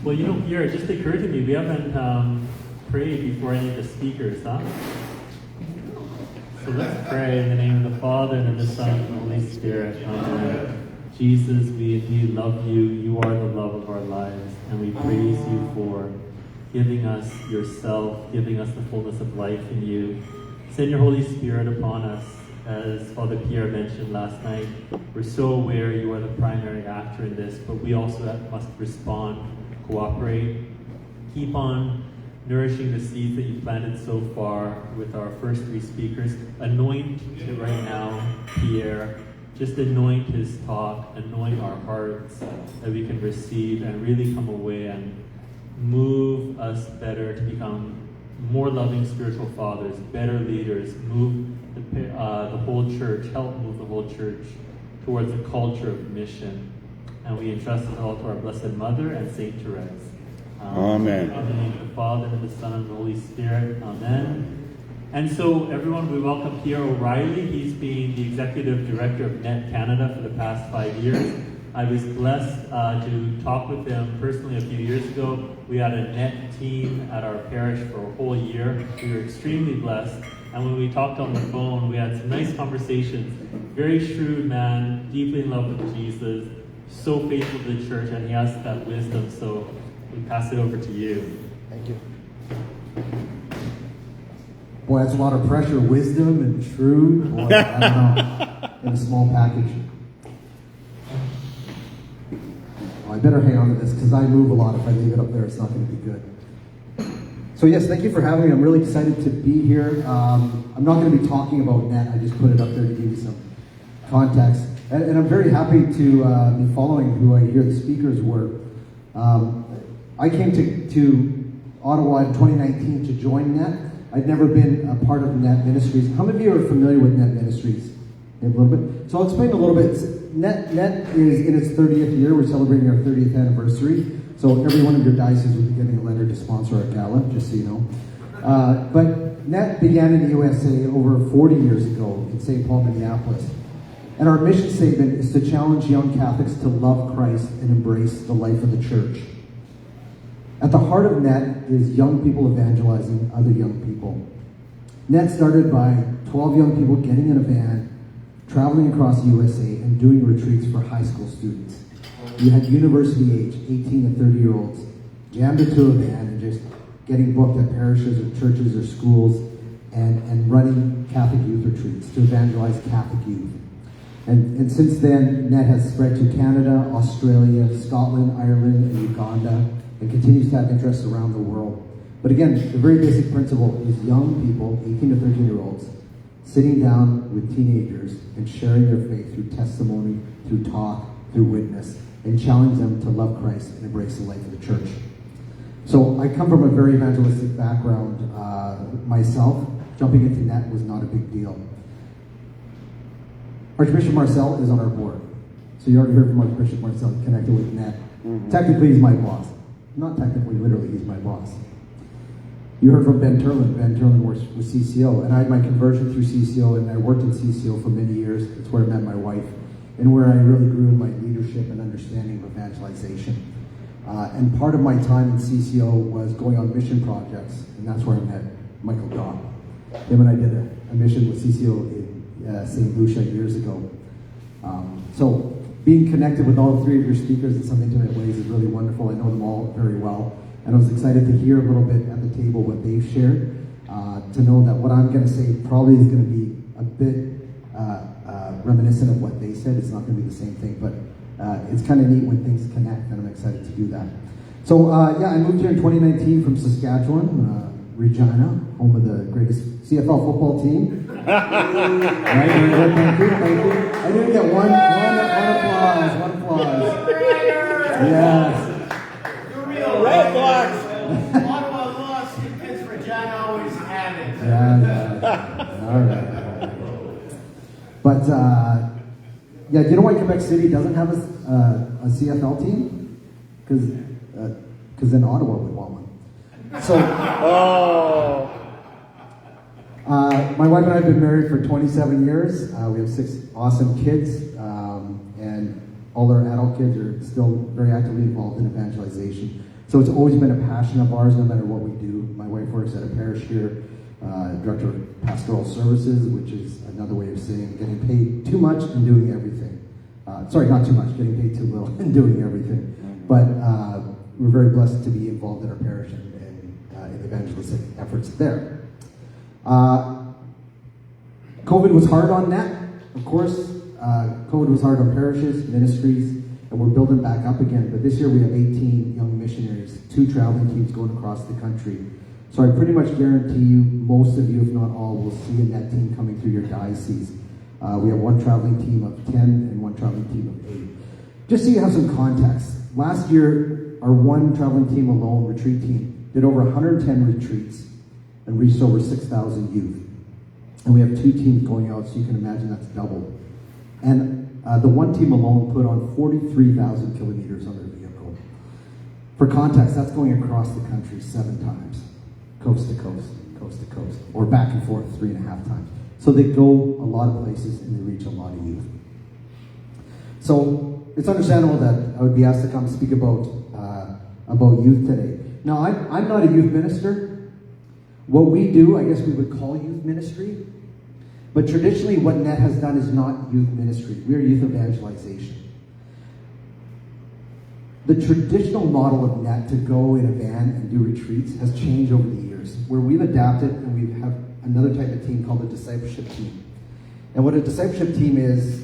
Well, Pierre, it just occurred to me, we haven't prayed before any of the speakers, huh? So let's pray in the name of the Father, and of the Son, and the Holy Spirit. Amen. Jesus, we indeed love you. You are the love of our lives, and we praise you for giving us yourself, giving us the fullness of life in you. Send your Holy Spirit upon us. As Father Pierre mentioned last night, we're so aware you are the primary actor in this, but we also must respond, cooperate, keep on nourishing the seeds that you've planted so far with our first three speakers. Anoint right now, Pierre. Just anoint his talk, anoint our hearts that we can receive and really come away and move us better to become more loving spiritual fathers, better leaders, move the whole church, help move the whole church towards a culture of mission. And we entrust it all to our Blessed Mother and Saint Therese. Amen. In the name of the Father, and of the Son, and the Holy Spirit. Amen. And so, everyone, we welcome Pierre O'Reilly. He's been the Executive Director of NET Canada for the past 5 years. I was blessed to talk with him personally a few years ago. We had a NET team at our parish for a whole year. We were extremely blessed. And when we talked on the phone, we had some nice conversations. Very shrewd man, deeply in love with Jesus, so faithful to the church, and he has that wisdom. So we pass it over to you. Thank you. Boy, that's a lot of pressure. Wisdom and shrewd. Boy, I don't know. In a small package. Well, I better hang on to this because I move a lot. If I leave it up there, it's not going to be good. So yes, thank you for having me. I'm really excited to be here. I'm not going to be talking about NET. I just put it up there to give you some context. And I'm very happy to be following who I hear the speakers were. I came to Ottawa in 2019 to join NET. I'd never been a part of NET Ministries. How many of you are familiar with NET Ministries? A little bit. So I'll explain a little bit. NET is in its 30th year. We're celebrating our 30th anniversary. So every one of your dioceses will be getting a letter to sponsor our gala, just so you know. But NET began in the USA over 40 years ago in St. Paul, Minneapolis. And our mission statement is to challenge young Catholics to love Christ and embrace the life of the church. At the heart of NET is young people evangelizing other young people. NET started by 12 young people getting in a van, traveling across the USA, and doing retreats for high school students. You had university age, 18 and 30-year-olds, jammed into a van and just getting booked at parishes or churches or schools and running Catholic youth retreats to evangelize Catholic youth. And since then, NET has spread to Canada, Australia, Scotland, Ireland, and Uganda, and continues to have interests around the world. But again, the very basic principle is young people, 18 to 13-year-olds, sitting down with teenagers and sharing their faith through testimony, through talk, through witness, and challenge them to love Christ and embrace the life of the church. So I come from a very evangelistic background myself. Jumping into NET was not a big deal. Archbishop Marcel is on our board. So you already heard from Archbishop Marcel, connected with NET. Mm-hmm. Technically, he's my boss. Not technically, literally, he's my boss. You heard from Ben Turlin. Ben Turlin works with CCO, and I had my conversion through CCO, and I worked in CCO for many years. It's where I met my wife, and where I really grew in my leadership and understanding of evangelization. And part of my time in CCO was going on mission projects, and that's where I met Michael Dodd. Him and I did a mission with CCO in St. Lucia years ago. So being connected with all three of your speakers in some intimate ways is really wonderful. I know them all very well. And I was excited to hear a little bit at the table what they've shared, to know that what I'm going to say probably is going to be a bit reminiscent of what they said. It's not going to be the same thing, but it's kind of neat when things connect, and I'm excited to do that. So I moved here in 2019 from Saskatchewan, Regina, home of the greatest CFL football team. Right, thank you. I didn't get one applause. Yes. Red Blacks. Ottawa lost because Regina always had it. Yeah. All right. But do you know why Quebec City doesn't have a CFL team? Because then Ottawa would want one. So, my wife and I have been married for 27 years. We have 6 awesome kids, and all our adult kids are still very actively involved in evangelization. So it's always been a passion of ours, no matter what we do. My wife works at a parish here, director of pastoral services, which is another way of saying getting paid too much and doing everything. Sorry, not too much, getting paid too little and doing everything. But we're very blessed to be involved in our parish and in evangelistic efforts there. COVID was hard on that, of course. COVID was hard on parishes, ministries, and we're building back up again. But this year we have 18 young missionaries, 2 traveling teams going across the country. So I pretty much guarantee you, most of you, if not all, will see a net team coming through your diocese. We have 1 traveling team of 10 and 1 traveling team of 8. Just so you have some context, last year our 1 traveling team alone, retreat team, did over 110 retreats and reached over 6,000 youth. And we have 2 teams going out, so you can imagine that's doubled. And the 1 team alone put on 43,000 kilometers on their vehicle. For context, that's going across the country 7 times, coast to coast, coast to coast, or back and forth 3.5 times. So they go a lot of places and they reach a lot of youth. So it's understandable that I would be asked to come speak about youth today. Now, I'm not a youth minister. What we do, I guess we would call youth ministry. But traditionally, what NET has done is not youth ministry. We're youth evangelization. The traditional model of NET to go in a van and do retreats has changed over the years, where we've adapted and we have another type of team called a discipleship team. And what a discipleship team is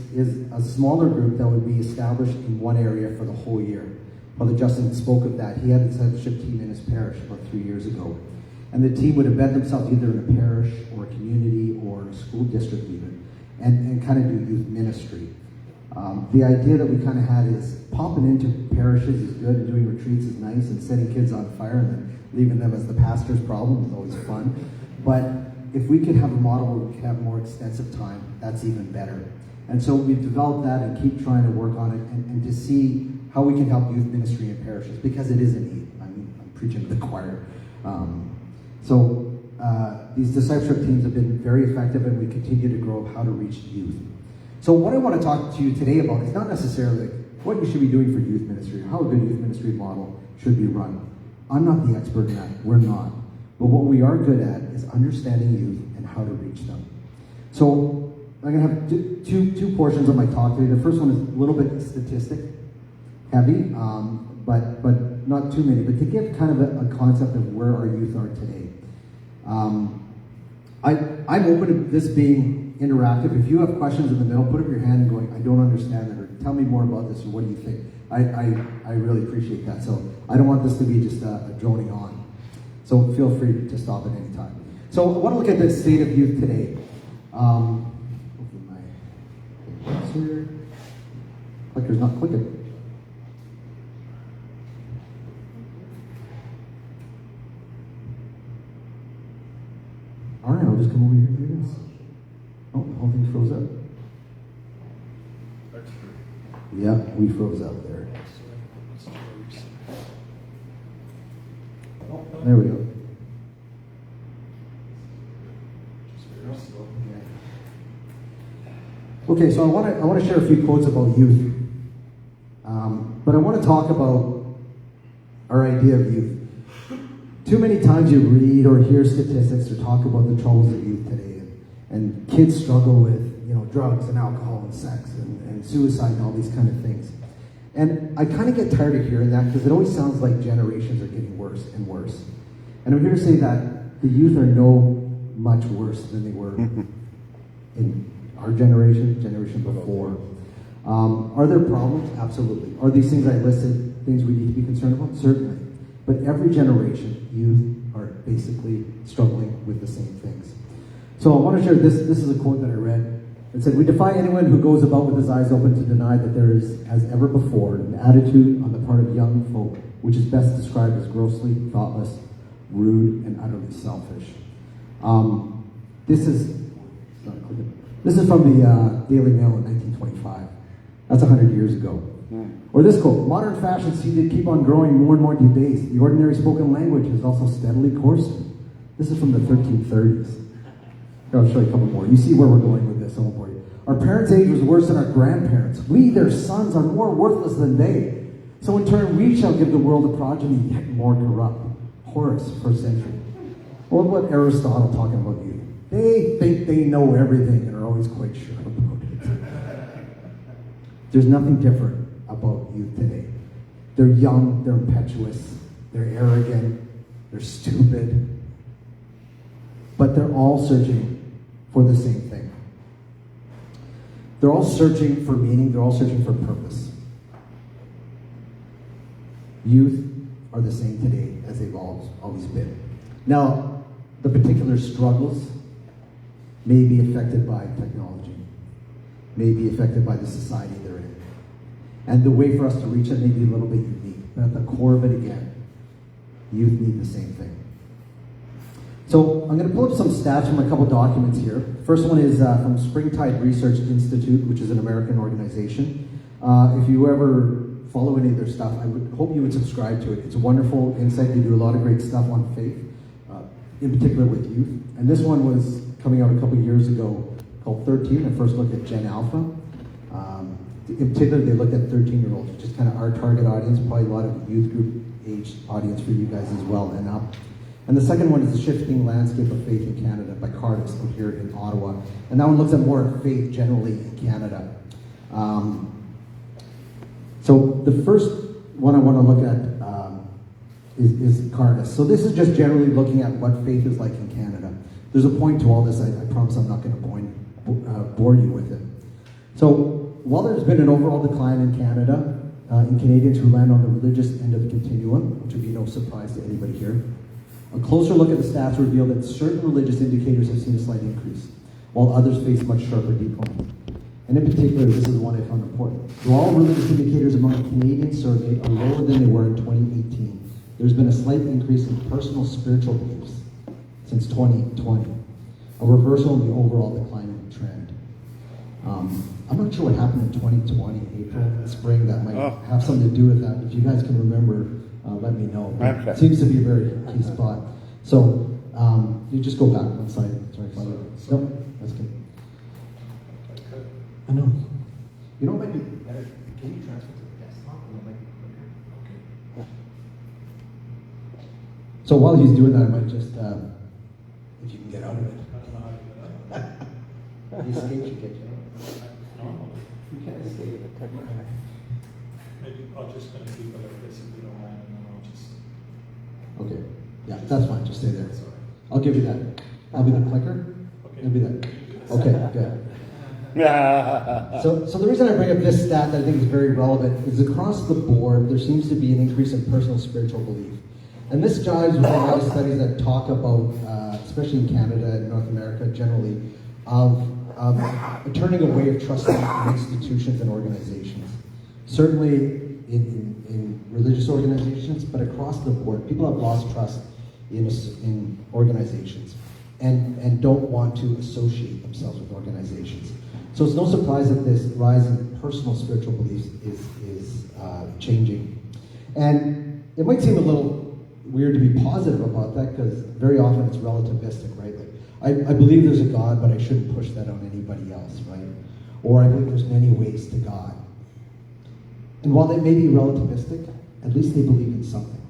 a smaller group that would be established in one area for the whole year. Father Justin spoke of that. He had a discipleship team in his parish about 3 years ago. And the team would embed themselves either in a parish or a community or a school district even, and kind of do youth ministry. The idea that we kind of had is popping into parishes is good, and doing retreats is nice, and setting kids on fire and then leaving them as the pastor's problem is always fun. But if we could have a model where we could have more extensive time, that's even better. And so we've developed that and keep trying to work on it and to see how we can help youth ministry in parishes, because it is a need. I'm preaching to the choir. So these discipleship teams have been very effective, and we continue to grow how to reach youth. So what I want to talk to you today about is not necessarily what you should be doing for youth ministry or how a good youth ministry model should be run. I'm not the expert in that. We're not. But what we are good at is understanding youth and how to reach them. So I'm going to have two portions of my talk today. The first one is a little bit statistic heavy, but not too many, but to give kind of a concept of where our youth are today. I'm open to this being interactive. If you have questions in the middle, put up your hand and going, I don't understand that, or tell me more about this, or what do you think? I really appreciate that. So I don't want this to be just a droning on. So feel free to stop at any time. So I want to look at the state of youth today. Hopefully my here. Clicker's not clicking. All right, I'll just come over here and do this. Oh, the whole thing froze up. Yep, we froze up there. There we go. Okay, so I want to share a few quotes about youth, but I want to talk about our idea of youth. Too many times you read or hear statistics or talk about the troubles of youth today, and kids struggle with drugs and alcohol and sex and suicide and all these kind of things. And I kind of get tired of hearing that, because it always sounds like generations are getting worse and worse. And I'm here to say that the youth are no much worse than they were in our generation before. Are there problems? Absolutely. Are these things I listed things we need to be concerned about? Certainly. But every generation, youth are basically struggling with the same things. So I want to share this. This is a quote that I read. It said, "We defy anyone who goes about with his eyes open to deny that there is, as ever before, an attitude on the part of young folk which is best described as grossly thoughtless, rude, and utterly selfish." This is from the Daily Mail in 1925. That's 100 years ago. Or this quote: "Modern fashions seem to keep on growing more and more debased. The ordinary spoken language has also steadily coarsened." This is from the 1330s. Here, I'll show you a couple more. You see where we're going with this, I won't bore you. Our parents' age was worse than our grandparents. We, their sons, are more worthless than they. So in turn, we shall give the world a progeny yet more corrupt. Horace, first century. Or what Aristotle talking about youth. They think they know everything and are always quite sure about it. There's nothing different about youth today. They're young, they're impetuous, they're arrogant, they're stupid. But they're all searching for the same thing. They're all searching for meaning, they're all searching for purpose. Youth are the same today as they've always been. Now, the particular struggles may be affected by technology, may be affected by the society they're in. And the way for us to reach it may be a little bit unique. But at the core of it, again, youth need the same thing. So I'm going to pull up some stats from a couple documents here. First one is from Springtide Research Institute, which is an American organization. If you ever follow any of their stuff, I would hope you would subscribe to it. It's a wonderful insight. They do a lot of great stuff on faith, in particular with youth. And this one was coming out a couple years ago called 13, a first look at Gen Alpha. In particular, they looked at 13-year-olds, which is kind of our target audience, probably a lot of youth group age audience for you guys as well and up. And the second one is The Shifting Landscape of Faith in Canada by Cardis out here in Ottawa. And that one looks at more of faith generally in Canada. So the first one I want to look at is Cardis. So this is just generally looking at what faith is like in Canada. There's a point to all this. I promise I'm not going to bore you with it. So while there's been an overall decline in Canada, in Canadians who land on the religious end of the continuum, which would be no surprise to anybody here, a closer look at the stats reveal that certain religious indicators have seen a slight increase, while others face much sharper decline. And in particular, this is one I found important. While all religious indicators among the Canadians surveyed are lower than they were in 2018, there's been a slight increase in personal spiritual beliefs since 2020, a reversal in the overall declining trend. I'm not sure what happened in 2020, April, spring, that might have something to do with that. If you guys can remember, let me know. It seems to be a very key spot. So, you just go back one slide. Sorry, Father. No, that's good. I know. You know what might be better? Can you transfer to the desktop? It might be quicker. Okay. So while he's doing that, I might just, if you can get out of it. You escape, you get you. You can't escape it. Maybe I'll just kind of keep it like this if you don't mind, and then I'll just. Okay. Yeah, that's fine. Just stay there. I'll give you that. I'll be the clicker. Okay. I'll be that. Okay, good. So the reason I bring up this stat that I think is very relevant is across the board, there seems to be an increase in personal spiritual belief. And this jives with a lot of studies that talk about, especially in Canada and North America generally, of turning away of trusting in institutions and organizations. Certainly in religious organizations, but across the board, people have lost trust in organizations and don't want to associate themselves with organizations. So it's no surprise that this rise in personal spiritual beliefs is changing. And it might seem a little weird to be positive about that because very often it's relativistic, right? Like, I believe there's a God, but I shouldn't push that on anybody else, right? Or I believe there's many ways to God. And while they may be relativistic, at least they believe in something.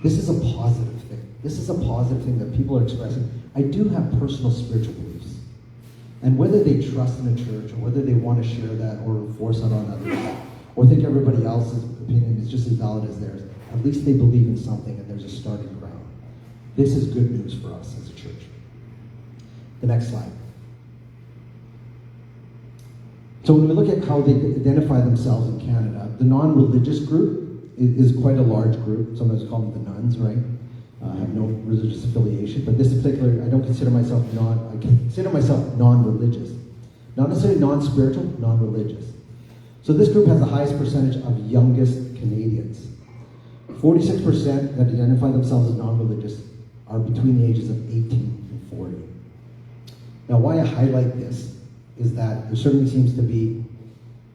This is a positive thing. This is a positive thing that people are expressing. I do have personal spiritual beliefs. And whether they trust in a church, or whether they want to share that or force that on others, or think everybody else's opinion is just as valid as theirs, at least they believe in something and there's a starting ground. This is good news for us as a church. The next slide. So when we look at how they identify themselves in Canada, the non-religious group is quite a large group. Sometimes we call them the nuns, right? Have no religious affiliation, but this in particular, I consider myself non-religious. Not necessarily non-spiritual, non-religious. So this group has the highest percentage of youngest Canadians. 46% that identify themselves as non-religious are between the ages of 18 and 40. Now, why I highlight this is that there certainly seems to be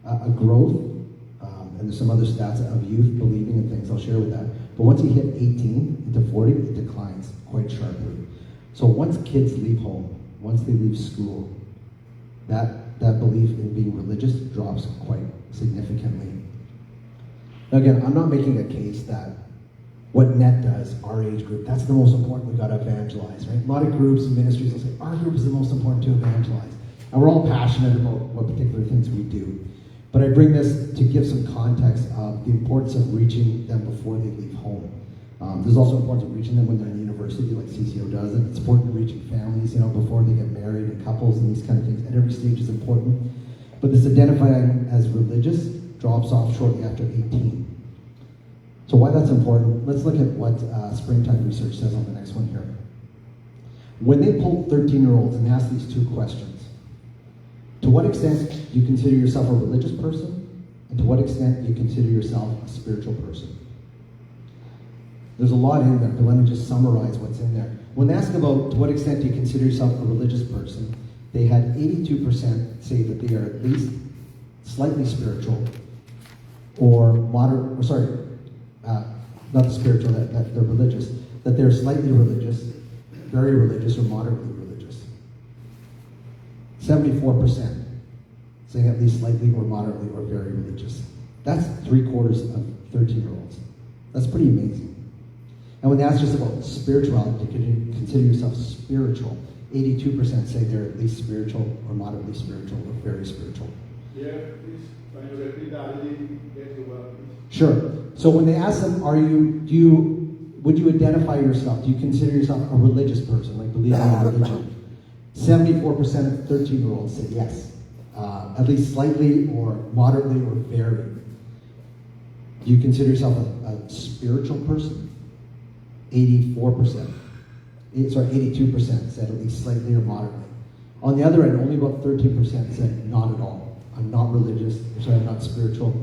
a growth, and there's some other stats of youth believing in things. I'll share with that. But once you hit 18 into 40, it declines quite sharply. So once kids leave home, once they leave school, that that belief in being religious drops quite significantly. Now again, I'm not making a case that what NET does, our age group, that's the most important, we've got to evangelize, right? A lot of groups and ministries will say, our group is the most important to evangelize. And we're all passionate about what particular things we do. But I bring this to give some context of the importance of reaching them before they leave home. There's also importance of reaching them when they're in university, like CCO does, and it's important reaching families, before they get married, and couples and these kind of things. At every stage is important. But this identifying as religious drops off shortly after 18. So why that's important, let's look at what Springtime Research says on the next one here. When they polled 13-year-olds and asked these two questions, to what extent do you consider yourself a religious person? And to what extent do you consider yourself a spiritual person? There's a lot in there, but let me just summarize what's in there. When they asked about to what extent do you consider yourself a religious person, they had 82% say that they are at least slightly spiritual, or moderate, not the spiritual, that they're religious, that they're slightly religious, very religious, or moderately religious. 74% saying at least slightly or moderately or very religious. That's 3/4 of 13-year-olds. That's pretty amazing. And when they ask just about spirituality, can you consider yourself spiritual? 82% say they're at least spiritual or moderately spiritual or very spiritual. Yeah, please. Can you repeat that? I didn't get you well, please. Sure. So when they ask them, would you identify yourself? Do you consider yourself a religious person, like believing in religion? 74% of 13-year-olds say yes. At least slightly or moderately or very. Do you consider yourself a spiritual person? 82% said at least slightly or moderately. On the other end, only about 13% said not at all. I'm not religious, I'm not spiritual.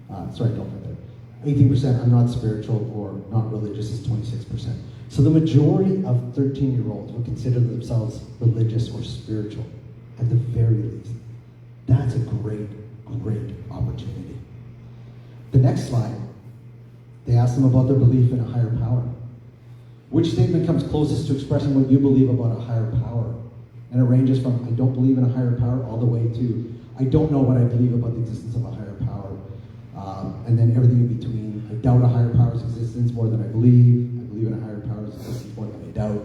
Don't put that. 18% I'm not spiritual or not religious is 26%. So the majority of 13-year-olds would consider themselves religious or spiritual, at the very least. That's a great, great opportunity. The next slide, they ask them about their belief in a higher power. Which statement comes closest to expressing what you believe about a higher power? And it ranges from I don't believe in a higher power all the way to I don't know what I believe about the existence of a higher power. And then everything in between. I doubt a higher power's existence more than I believe. I believe in a higher power's existence more than I doubt.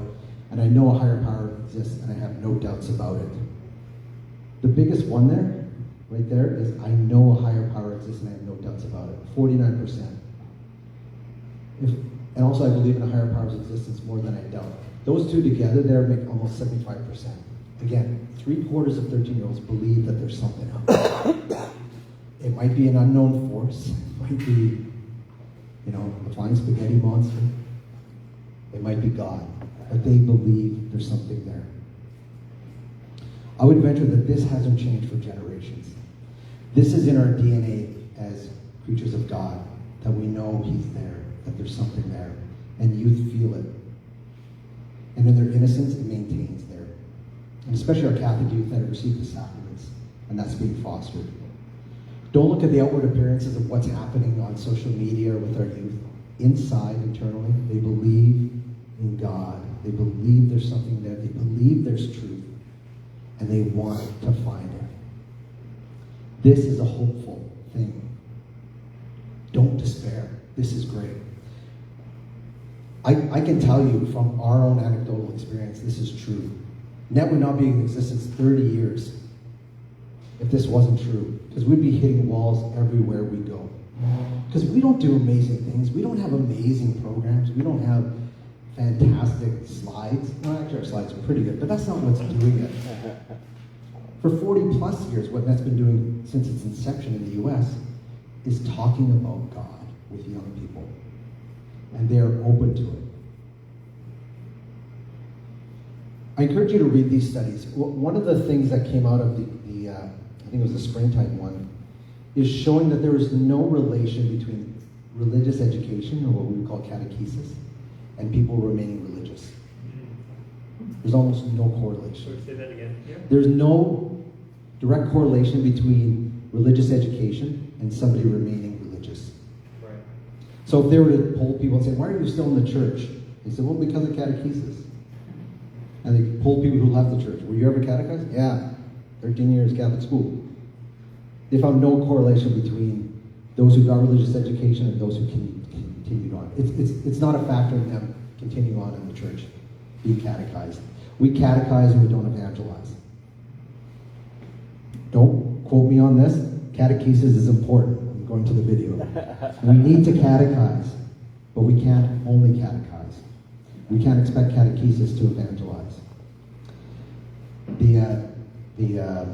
And I know a higher power exists and I have no doubts about it. The biggest one there, right there, is I know a higher power exists and I have no doubts about it. 49%. And also I believe in a higher power's existence more than I doubt. Those two together there make almost 75%. Again, 3/4 of 13-year-olds believe that there's something else. It might be an unknown force. It might be, a flying spaghetti monster. It might be God. But they believe there's something there. I would venture that this hasn't changed for generations. This is in our DNA as creatures of God, that we know He's there, that there's something there. And youth feel it. And in their innocence, it maintains there. And especially our Catholic youth that have received the sacraments, and that's being fostered. Don't look at the outward appearances of what's happening on social media or with our youth. Inside, internally, they believe in God. They believe there's something there. They believe there's truth. And they want to find it. This is a hopeful thing. Don't despair. This is great. I can tell you from our own anecdotal experience, this is true. NET would not be in existence 30 years if this wasn't true, because we'd be hitting walls everywhere we go. Because we don't do amazing things. We don't have amazing programs. We don't have fantastic slides. No, actually our slides are pretty good, but that's not what's doing it. For 40 plus years, what NET's been doing since its inception in the US is talking about God with young people. And they are open to it. I encourage you to read these studies. One of the things that came out of I think it was the Springtime one, is showing that there is no relation between religious education, or what we would call catechesis, and people remaining religious. There's almost no correlation. Sorry, say that again. Yeah. There's no direct correlation between religious education and somebody remaining religious. Right. So if they were to poll people and say, why are you still in the church? They said, well, because of catechesis. And they polled people who left the church. Were you ever catechized? Yeah. 13 years Catholic school. They found no correlation between those who got religious education and those who continued on. It's not a factor in them continuing on in the church, being catechized. We catechize and we don't evangelize. Don't quote me on this. Catechesis is important. I'm going to the video. We need to catechize, but we can't only catechize. We can't expect catechesis to evangelize. The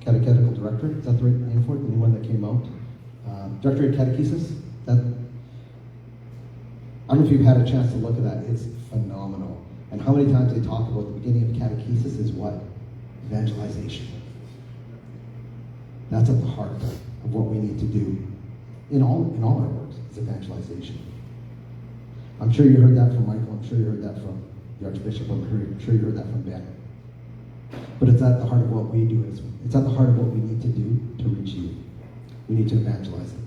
catechetical director, is that the right name for it? The new one that came out? Director of Catechesis? I don't know if you've had a chance to look at that. It's phenomenal. And how many times they talk about the beginning of catechesis is what? Evangelization. That's at the heart of what we need to do in all our works, is evangelization. I'm sure you heard that from Michael. I'm sure you heard that from the Archbishop. I'm sure you heard that from Ben. But it's at the heart of what we do. It's at the heart of what we need to do to reach you. We need to evangelize them.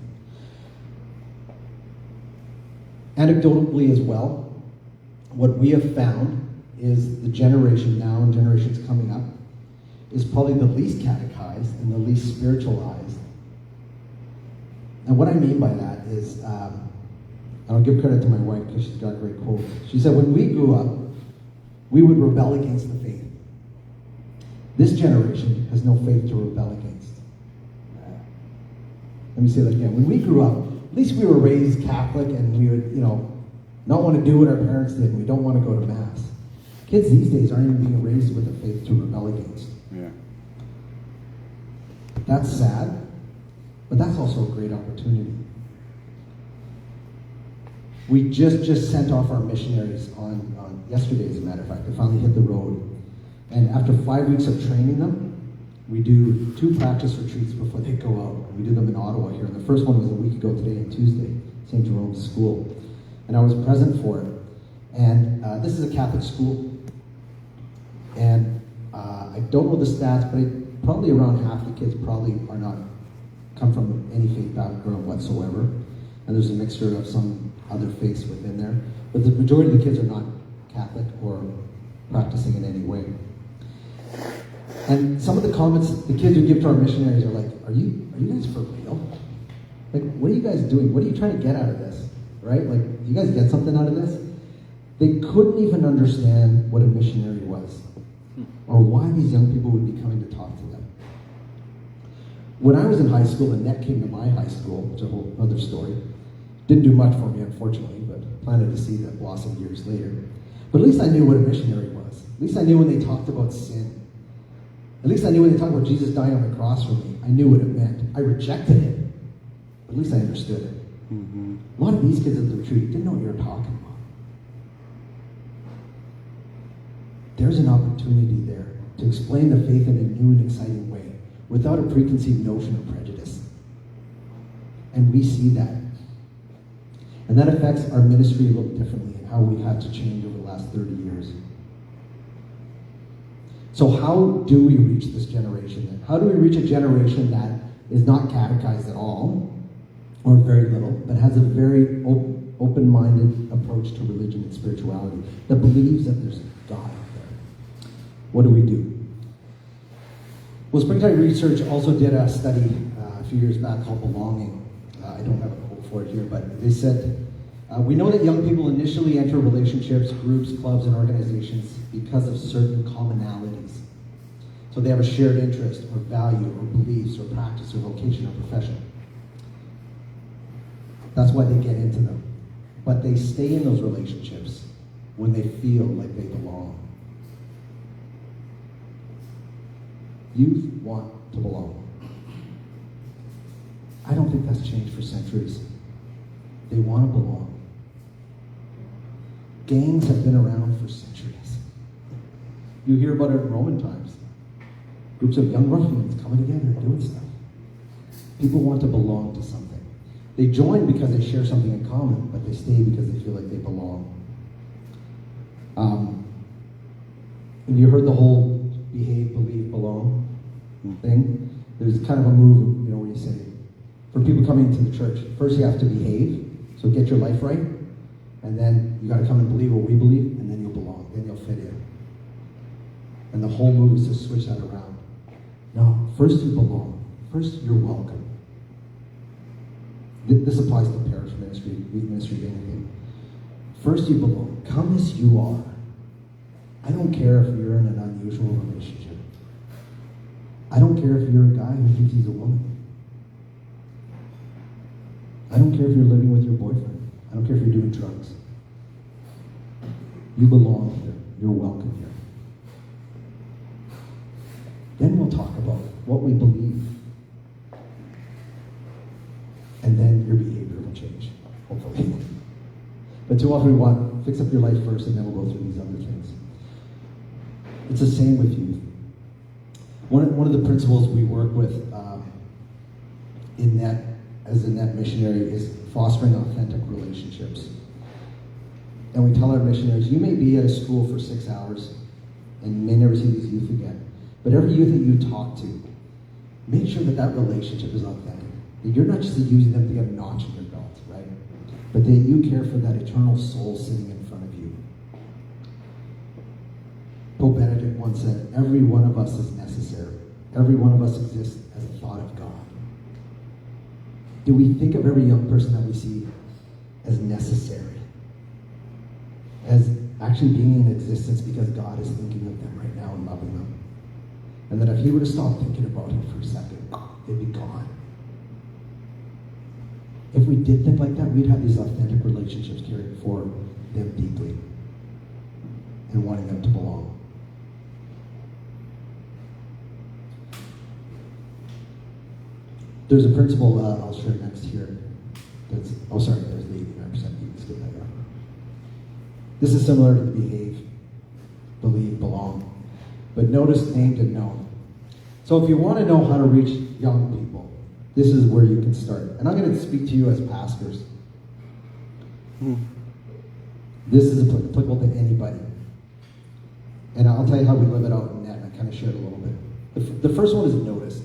Anecdotally as well, what we have found is the generation now and generations coming up is probably the least catechized and the least spiritualized. And what I mean by that is, I'll give credit to my wife because she's got a great quote. She said, when we grew up, we would rebel against the faith. This generation has no faith to rebel against. Let me say that again. When we grew up, at least we were raised Catholic and we would, not want to do what our parents did and we don't want to go to Mass. Kids these days aren't even being raised with a faith to rebel against. Yeah. That's sad, but that's also a great opportunity. We just sent off our missionaries on yesterday, as a matter of fact. They finally hit the road. And after 5 weeks of training them, we do 2 practice retreats before they go out. We did them in Ottawa here. And the first one was a week ago today, on Tuesday, St. Jerome's School. And I was present for it. And this is a Catholic school. And I don't know the stats, but probably around half the kids probably are not come from any faith background whatsoever. And there's a mixture of some other faiths within there. But the majority of the kids are not Catholic or practicing in any way. And some of the comments the kids would give to our missionaries are like, are you guys for real? Like, what are you guys doing? What are you trying to get out of this? Right? Like, you guys get something out of this? They couldn't even understand what a missionary was or why these young people would be coming to talk to them. When I was in high school, and Net came to my high school, which is a whole other story. Didn't do much for me, unfortunately, but planted to see that blossom years later. But at least I knew what a missionary was. At least I knew when they talked about sin. At least I knew when they talked about Jesus dying on the cross for me. I knew what it meant. I rejected it, but at least I understood it. Mm-hmm. A lot of these kids at the retreat didn't know what you were talking about. There's an opportunity there to explain the faith in a new and exciting way, without a preconceived notion of prejudice. And we see that. And that affects our ministry a little differently and how we had to change over the last 30 years. So how do we reach this generation then? How do we reach a generation that is not catechized at all, or very little, but has a very open-minded approach to religion and spirituality, that believes that there's God out there? What do we do? Well, Springtime Research also did a study a few years back called Belonging. I don't have a quote for it here, but they said, we know that young people initially enter relationships, groups, clubs, and organizations because of certain commonalities. So they have a shared interest or value or beliefs or practice or vocation or profession. That's why they get into them. But they stay in those relationships when they feel like they belong. Youth want to belong. I don't think that's changed for centuries. They want to belong. Gangs have been around for centuries. You hear about it in Roman times. Groups of young ruffians coming together and doing stuff. People want to belong to something. They join because they share something in common, but they stay because they feel like they belong. Have you heard the whole behave, believe, belong thing? There's kind of a move, where you say, for people coming into the church, first you have to behave, so get your life right, and then you got to come and believe what we believe, and then you'll belong, then you'll fit in. And the whole move is to switch that around. First, you belong. First, you're welcome. This applies to parish ministry, youth ministry, anything. First, you belong. Come as you are. I don't care if you're in an unusual relationship. I don't care if you're a guy who thinks he's a woman. I don't care if you're living with your boyfriend. I don't care if you're doing drugs. You belong here. You're welcome here. Then we'll talk about what we believe. And then your behavior will change, hopefully. But too often we want to fix up your life first and then we'll go through these other things. It's the same with youth. One of the principles we work with in that, as a net missionary, is fostering authentic relationships. And we tell our missionaries, you may be at a school for 6 hours and you may never see these youth again. But every youth that you talk to, make sure that that relationship is authentic. That you're not just using them to get a notch in your belt, right? But that you care for that eternal soul sitting in front of you. Pope Benedict once said, every one of us is necessary. Every one of us exists as a thought of God. Do we think of every young person that we see as necessary? As actually being in existence because God is thinking of them right now and loving them? And that if he were to stop thinking about him for a second, they'd be gone. If we did think like that, we'd have these authentic relationships caring for them deeply and wanting them to belong. There's a principle I'll share next here. There's the 89% let's get that down. This is similar to the behave, believe, belong. But notice named and known. So if you want to know how to reach young people, this is where you can start. And I'm going to speak to you as pastors. This is applicable to anybody. And I'll tell you how we live it out in net. I kind of shared a little bit. The first one is notice.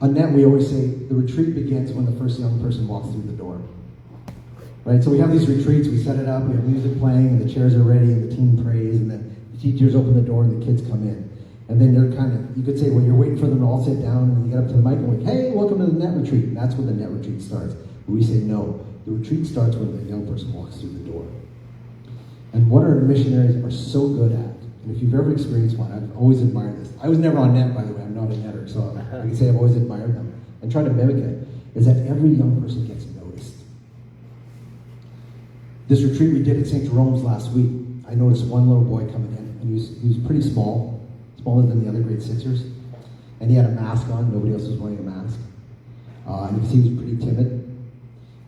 On net, we always say the retreat begins when the first young person walks through the door. Right? So we have these retreats, we set it up, we have music playing, and the chairs are ready, and the team prays, and then the teachers open the door, and the kids come in. And then you're you could say, well, you're waiting for them to all sit down, and you get up to the mic and like, hey, welcome to the net retreat. And that's when the net retreat starts. But we say, no, the retreat starts when the young person walks through the door. And what our missionaries are so good at, and if you've ever experienced one, I've always admired this. I was never on net, by the way. I'm not a netter, so I can say I've always admired them. And try to mimic it, is that every young person gets noticed. This retreat we did at St. Jerome's last week, I noticed one little boy coming in, and he was pretty small, smaller than the other grade sixers, and he had a mask on. Nobody else was wearing a mask. And you can see he was pretty timid.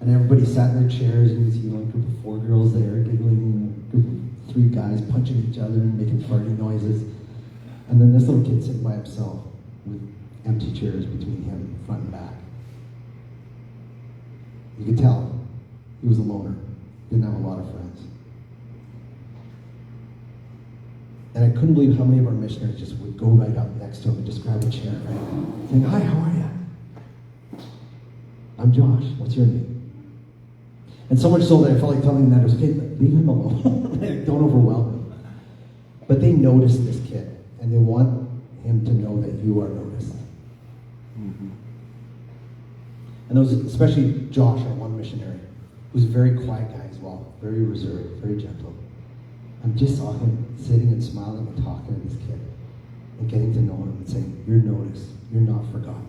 And everybody sat in their chairs, and you see a group of 4 girls there giggling, a group of 3 guys punching each other and making farty noises. And then this little kid sitting by himself with empty chairs between him, front and back. You could tell he was a loner, didn't have a lot of friends. And I couldn't believe how many of our missionaries just would go right up next to him and just grab a chair, right? Saying, hi, how are you? I'm Josh, what's your name? And so much so that I felt like telling them that, I was okay, leave him alone. Don't overwhelm him. But they noticed this kid, and they want him to know that you are noticed. Mm-hmm. And those, especially Josh, our one missionary, who's a very quiet guy as well, very reserved, very gentle. I just saw him sitting and smiling and talking to this kid and getting to know him and saying, you're noticed, you're not forgotten.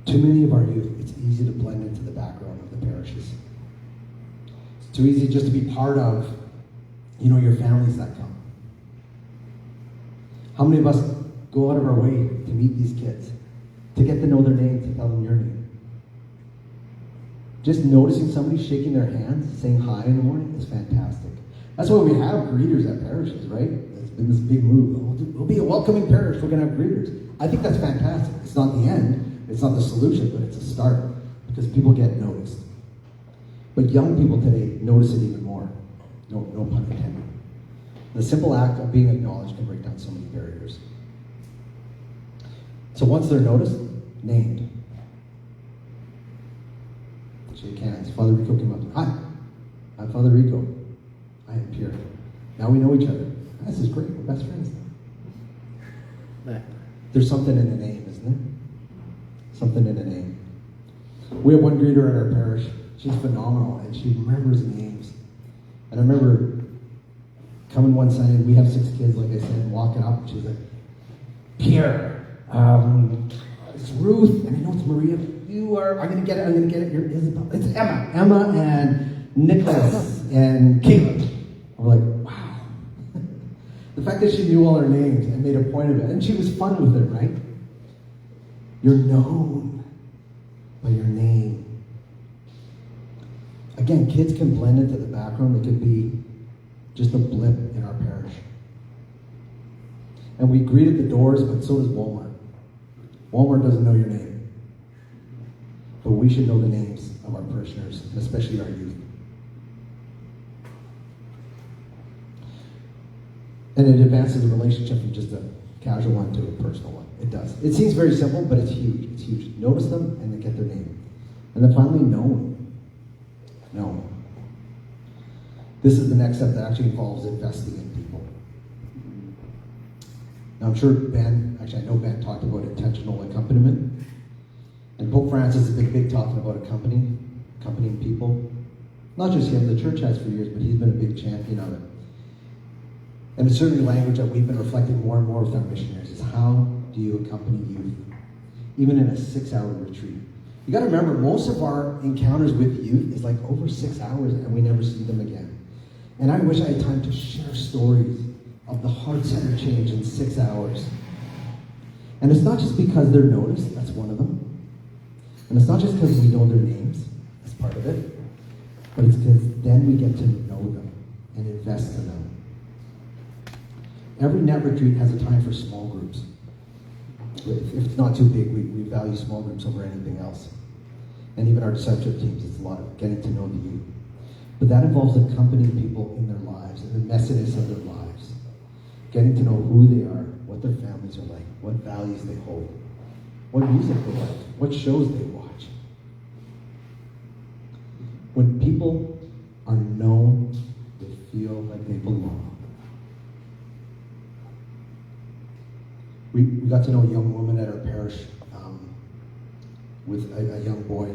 Too many of our youth, it's easy to blend into the background of the parishes. It's too easy just to be part of, your families that come. How many of us go out of our way to meet these kids, to get to know their name, to tell them your name? Just noticing somebody shaking their hands, saying hi in the morning is fantastic. That's why we have greeters at parishes, right? It's been this big move. We'll be a welcoming parish, we're going to have greeters. I think that's fantastic. It's not the end, it's not the solution, but it's a start, because people get noticed. But young people today notice it even more. No pun intended. The simple act of being acknowledged can break down so many barriers. So once they're noticed, named. Shake hands. Father Rico came up. Hi, I'm Father Rico. I am Pierre. Now we know each other. this is great. We're best friends now. There's something in the name, isn't there? Something in the name. We have one greeter at our parish. She's phenomenal, and she remembers names. And I remember coming one Sunday, we have 6 kids, like I said, walking up, and she's like, Pierre, it's Ruth, and I know it's Maria. I'm going to get it. You're Isabel. It's Emma and Nicholas and Caleb. We're like, wow. The fact that she knew all our names and made a point of it, and she was fun with it, right? You're known by your name. Again, kids can blend into the background. They can be just a blip in our parish. And we greet at the doors, but so does Walmart. Walmart doesn't know your name. But we should know the names of our parishioners, and especially our youth. And it advances the relationship from just a casual one to a personal one. It does. It seems very simple, but it's huge. It's huge. Notice them and then get their name. And then finally, know. This is the next step that actually involves investing in people. Now I'm sure I know Ben talked about intentional accompaniment. And Pope Francis has been big talking about accompanying people. Not just him, the church has for years, but he's been a big champion of it. And it's certainly language that we've been reflecting more and more with our missionaries is how do you accompany youth? Even in a 6-hour retreat. You gotta remember, most of our encounters with youth is like over 6 hours and we never see them again. And I wish I had time to share stories of the heart-centered change in 6 hours. And it's not just because they're noticed, that's one of them. And it's not just because we know their names, that's part of it. But it's because then we get to know them and invest in them. Every net retreat has a time for small groups. If it's not too big, we value small groups over anything else. And even our discipleship teams, it's a lot of getting to know the youth. But that involves accompanying people in their lives, in the messiness of their lives. Getting to know who they are, what their families are like, what values they hold, what music they like, what shows they watch. When people are known, they feel like they belong. We got to know a young woman at our parish with a young boy,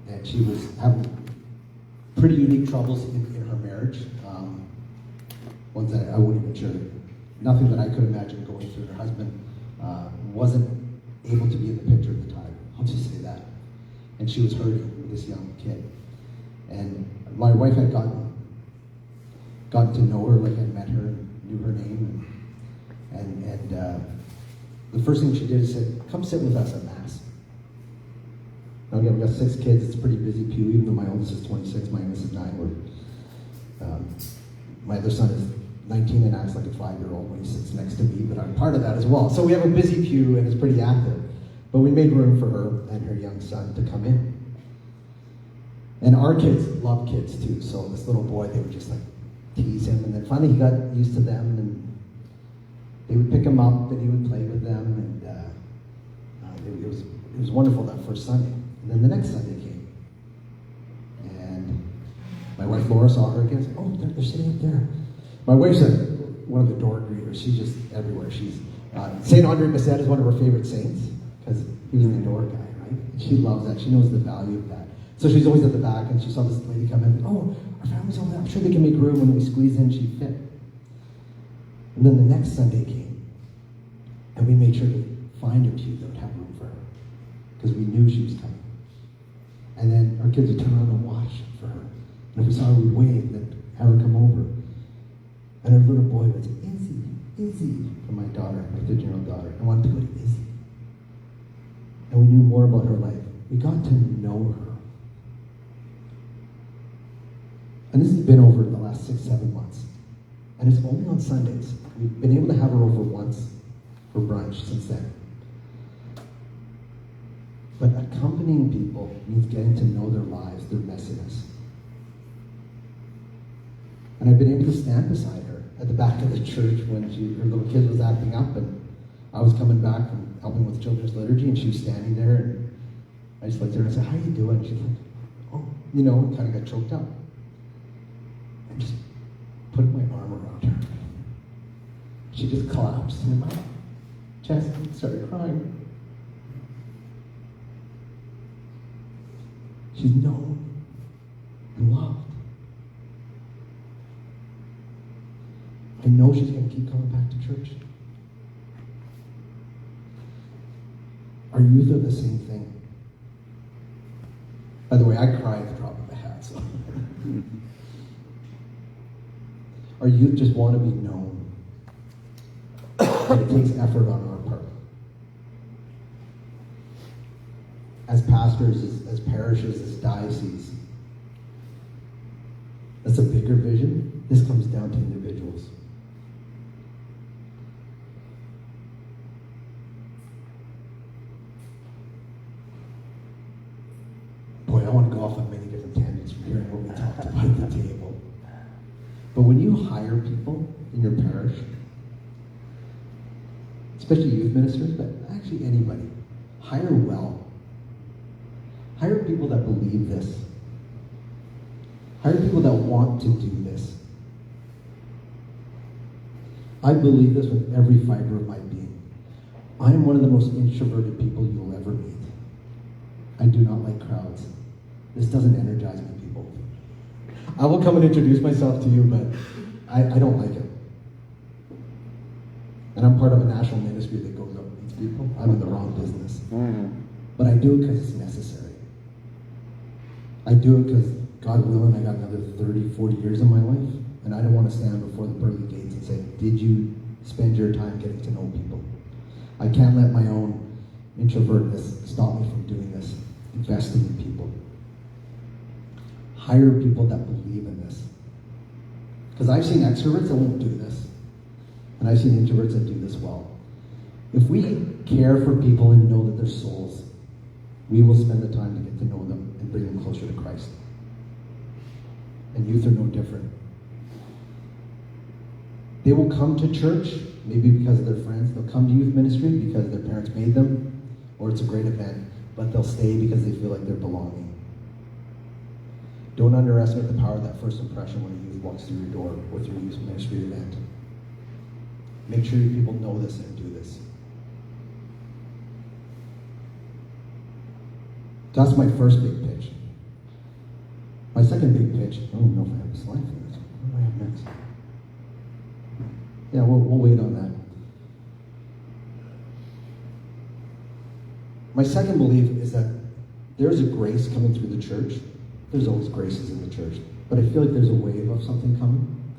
and she was having pretty unique troubles in her marriage, ones that I wouldn't even share. Nothing that I could imagine going through. Her husband wasn't able to be in the picture at the time, I'll just say that. And she was hurting with this young kid. And my wife had gotten to know her, like I met her and knew her name, and the first thing she did is said, come sit with us at Mass. Now again, we got 6 kids, it's a pretty busy pew, even though my oldest is 26, my youngest is 9. My other son is 19 and acts like a 5-year-old when he sits next to me, but I'm part of that as well. So we have a busy pew and it's pretty active. But we made room for her and her young son to come in. And our kids love kids too, so this little boy, they would just like tease him, and then finally he got used to them, and they would pick him up and he would play with them, and it was wonderful that first Sunday. And then the next Sunday came, and my wife Laura saw her again and said, oh, they're sitting up there. My wife's one of the door greeters. She's just everywhere. She's St. Andre Bessette is one of her favorite saints because he was the door guy, right? And she loves that. She knows the value of that. So she's always at the back, and she saw this lady come in, and, oh, our family's over there. I'm sure they can make room. When we squeeze in, she'd fit. And then the next Sunday came, and we made sure to find a pew that would have room for her because we knew she was coming. And then our kids would turn around and watch for her. And if we saw her, we'd wave, then have her come over. And her little boy would say, Izzy, for my daughter, my 13-year-old daughter. I wanted to go to Izzy. And we knew more about her life. We got to know her. And this has been over the last 6-7 months. And it's only on Sundays. We've been able to have her over once for brunch since then. But accompanying people means getting to know their lives, their messiness. And I've been able to stand beside her at the back of the church when her little kid was acting up, and I was coming back from helping with children's liturgy, and she was standing there, and I just looked at her and said, how are you doing? She's like, oh, kind of got choked up. And just put my arm around her. she just collapsed in my chest and started crying. She's known and loved. I know she's going to keep coming back to church. Our youth are the same thing. By the way, I cry at the drop of a hat, so. Our youth just want to be known. And it takes effort on our part. As pastors, as parishes, as dioceses, that's a bigger vision. This comes down to individuals. Boy, I want to go off on many different tangents from hearing what we talked about at the table. But when you hire people in your parish, especially youth ministers, but actually anybody, hire well. Hire people that believe this. Hire people that want to do this. I believe this with every fiber of my being. I am one of the most introverted people you'll ever meet. I do not like crowds. This doesn't energize me, people. I will come and introduce myself to you, but I don't like it. And I'm part of a national ministry that goes up and meets people. I'm in the wrong business. But I do it because it's necessary. I do it because, God willing, I got another 30, 40 years in my life, and I don't want to stand before the pearly gates and say, did you spend your time getting to know people? I can't let my own introvertness stop me from doing this, investing in people. Hire people that believe in this. Because I've seen extroverts that won't do this, and I've seen introverts that do this well. If we care for people and know that they're souls, we will spend the time to get to know them and bring them closer to Christ. And youth are no different. They will come to church, maybe because of their friends. They'll come to youth ministry because their parents made them, or it's a great event, but they'll stay because they feel like they're belonging. Don't underestimate the power of that first impression when a youth walks through your door with your youth ministry event. Make sure your people know this and do this. That's my first big pitch. My second big pitch, I don't know if I have a slide for this. What do I have next? Yeah, we'll wait on that. My second belief is that there's a grace coming through the church. There's always graces in the church, but I feel like there's a wave of something coming.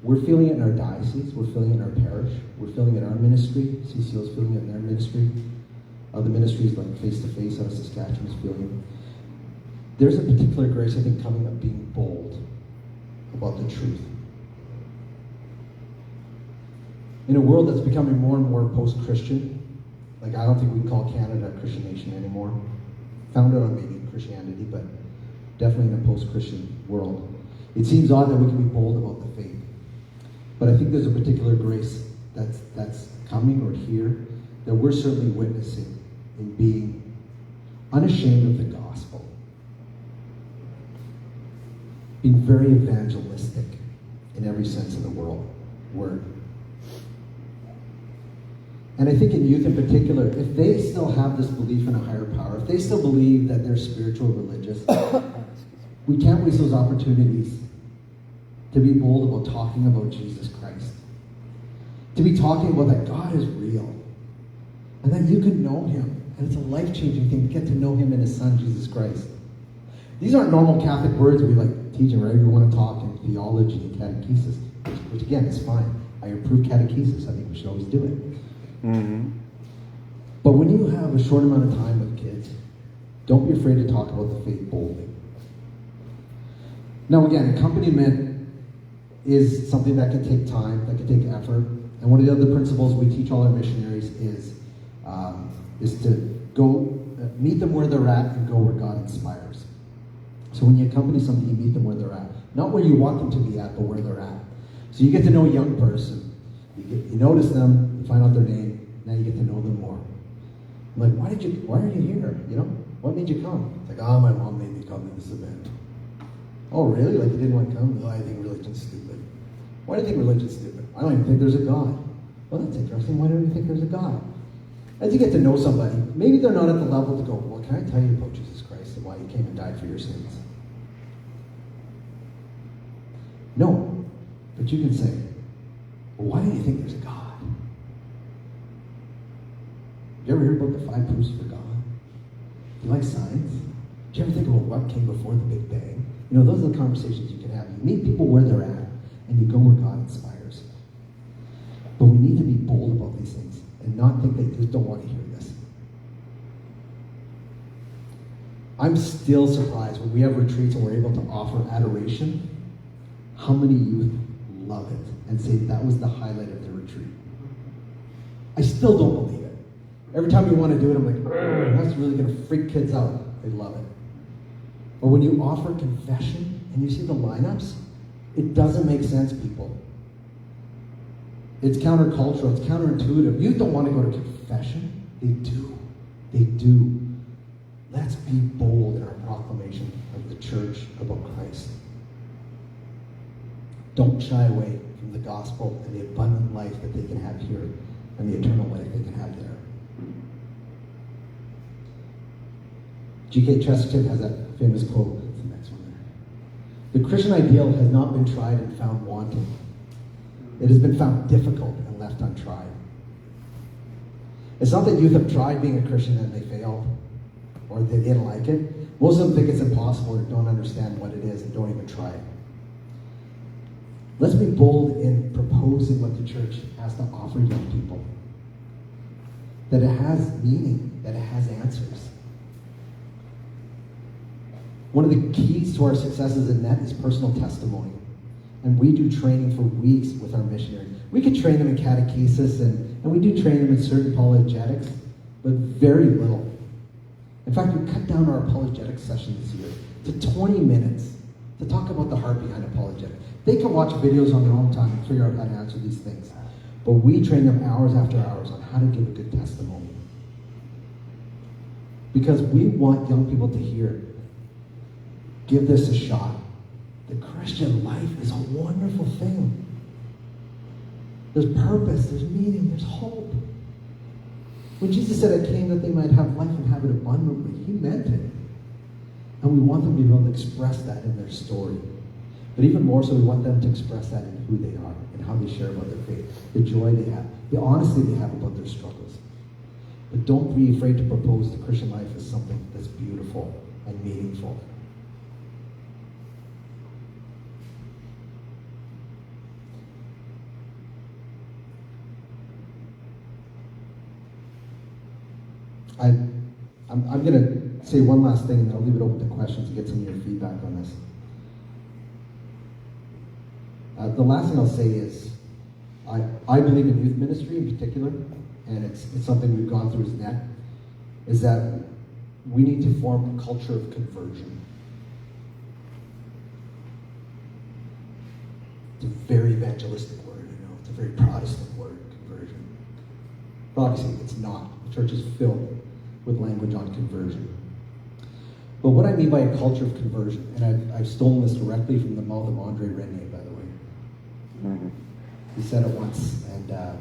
We're feeling it in our diocese, we're feeling it in our parish, we're feeling it in our ministry, CCO's feeling it in their ministry. Other ministries like Face to Face out of Saskatchewan is feeling it. There's a particular grace, I think, coming of being bold about the truth. In a world that's becoming more and more post-Christian, like I don't think we can call Canada a Christian nation anymore. Founded on maybe Christianity, but definitely in a post-Christian world. It seems odd that we can be bold about the faith. But I think there's a particular grace that's coming or here that we're certainly witnessing in being unashamed of the gospel. Being very evangelistic in every sense of the word. And I think in youth in particular, if they still have this belief in a higher power, if they still believe that they're spiritual religious, we can't waste those opportunities to be bold about talking about Jesus Christ. To be talking about that God is real. And that you can know him. And it's a life-changing thing to get to know him and his son, Jesus Christ. These aren't normal Catholic words we like teaching wherever you want to talk in theology and catechesis, which again is fine. I approve catechesis. I think we should always do it. But when you have a short amount of time with kids, don't be afraid to talk about the faith boldly. Now again, accompaniment is something that can take time, that can take effort. And one of the other principles we teach all our missionaries is to go meet them where they're at and go where God inspires. So when you accompany somebody, you meet them where they're at. Not where you want them to be at, but where they're at. So you get to know a young person. You notice them, you find out their name, now you get to know them more. I'm like, why are you here? You know, what made you come? It's like, my mom made me come to this event. Oh, really? Like you didn't want to come? No, I think religion's stupid. Why do you think religion's stupid? I don't even think there's a God. Well, that's interesting. Why don't you think there's a God? As you get to know somebody, maybe they're not at the level to go, well, can I tell you about Jesus Christ and why he came and died for your sins? No. But you can say, well, why do you think there's a God? You ever hear about the 5 proofs for God? Do you like science? Do you ever think about what came before the Big Bang? You know, those are the conversations you can have. You meet people where they're at, and you go where God inspires. But we need to be bold about these things and not think that you don't want to hear this. I'm still surprised when we have retreats and we're able to offer adoration, how many youth love it and say that was the highlight of their retreat. I still don't believe it. Every time you want to do it, I'm like, that's really going to freak kids out. They love it. But when you offer confession and you see the lineups, it doesn't make sense, people. It's countercultural. It's counterintuitive. You don't want to go to confession. They do. They do. Let's be bold in our proclamation of the church about Christ. Don't shy away from the gospel and the abundant life that they can have here and the eternal life they can have there. G.K. Chesterton has that famous quote. That's the next one there. The Christian ideal has not been tried and found wanting. It has been found difficult and left untried. It's not that youth have tried being a Christian and they failed or they didn't like it. Most of them think it's impossible or don't understand what it is and don't even try it. Let's be bold in proposing what the church has to offer young people. That it has meaning, that it has answers. One of the keys to our successes in that is personal testimony. And we do training for weeks with our missionaries. We could train them in catechesis, and we do train them in certain apologetics, but very little. In fact, we cut down our apologetics session this year to 20 minutes to talk about the heart behind apologetics. They can watch videos on their own time and figure out how to answer these things. But we train them hours after hours on how to give a good testimony. Because we want young people to hear, give this a shot. The Christian life is a wonderful thing. There's purpose, there's meaning, there's hope. When Jesus said, I came that they might have life and have it abundantly, he meant it. And we want them to be able to express that in their story. But even more so, we want them to express that in who they are and how they share about their faith, the joy they have, the honesty they have about their struggles. But don't be afraid to propose the Christian life as something that's beautiful and meaningful. I'm going to say one last thing, and then I'll leave it open to questions to get some of your feedback on this. The last thing I'll say is, I believe in youth ministry in particular, and it's something we've gone through as NET, is that we need to form a culture of conversion. It's a very evangelistic word, you know. It's a very Protestant word, conversion. But obviously, it's not. The church is filled with language on conversion. But what I mean by a culture of conversion, and I've stolen this directly from the mouth of Andre Renier, by the way. Mm-hmm. He said it once, and I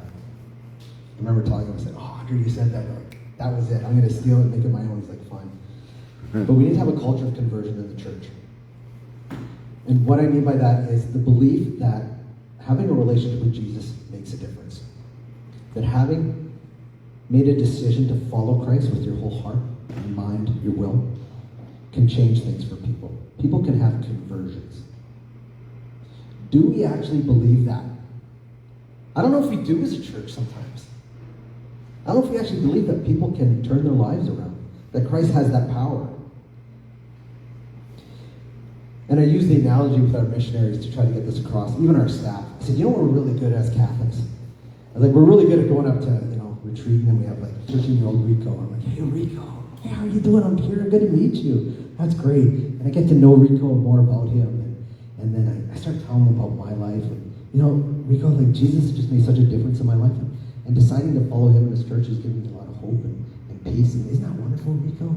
remember telling him, I said, oh, Andre, you said that. Like, that was it. I'm going to steal it and make it my own. He's like, fine. Mm-hmm. But we need to have a culture of conversion in the church. And what I mean by that is the belief that having a relationship with Jesus makes a difference. That having made a decision to follow Christ with your whole heart, your mind, your will, can change things for people. People can have conversions. Do we actually believe that? I don't know if we do as a church sometimes. I don't know if we actually believe that people can turn their lives around, that Christ has that power. And I use the analogy with our missionaries to try to get this across, even our staff. I said, you know what we're really good at as Catholics? I was like, we're really good at going up to, retreat, and then we have like 13-year-old Rico. I'm like, hey Rico, hey, how are you doing? I'm here, good to meet you. That's great. And I get to know Rico and more about him, and then I start telling him about my life. And you know, Rico, like Jesus just made such a difference in my life, and deciding to follow him in his church has given me a lot of hope and peace. And isn't that wonderful, Rico?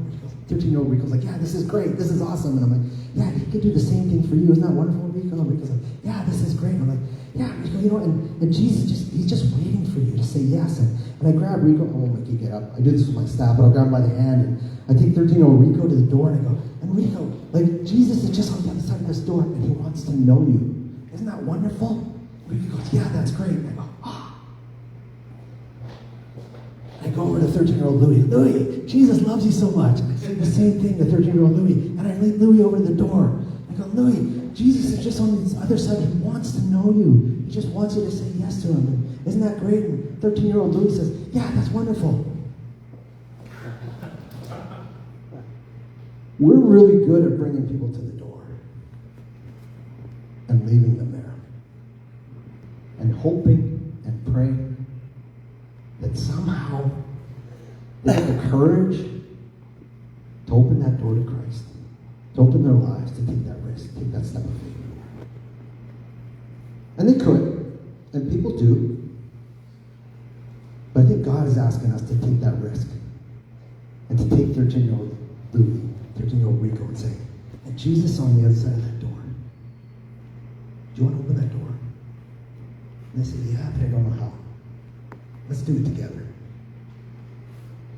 13-year-old Rico's like, yeah, this is great, this is awesome. And I'm like, yeah, he could do the same thing for you. Isn't that wonderful, Rico? And Rico's like, yeah, this is great. And I'm like, yeah, Rico, you know, and Jesus he's just waiting for for you to say yes. And I grab Rico. I won't make you get up. I do this with my staff, but I'll grab him by the hand, and I take 13-year-old Rico to the door, and I go, and Rico, like, Jesus is just on the other side of this door, and he wants to know you. Isn't that wonderful? Rico goes, yeah, that's great. And I go, ah. I go over to 13-year-old Louis. Louis, Jesus loves you so much. I say the same thing to 13-year-old Louis, and I lead Louis over to the door. I go, Louis, Jesus is just on the other side. He wants to know you. He just wants you to say yes to him. And isn't that great? And 13-year-old Louis says, yeah, that's wonderful. We're really good at bringing people to the door and leaving them there and hoping and praying that somehow they have the courage to open that door to Christ, to open their lives, to take that risk, take that step of faith. And they could, and people do. But I think God is asking us to take that risk and to take 13-year-old Louis, 13-year-old Rico, and say, and Jesus on the other side of that door. Do you want to open that door? And they say, yeah, but I don't know how. Let's do it together.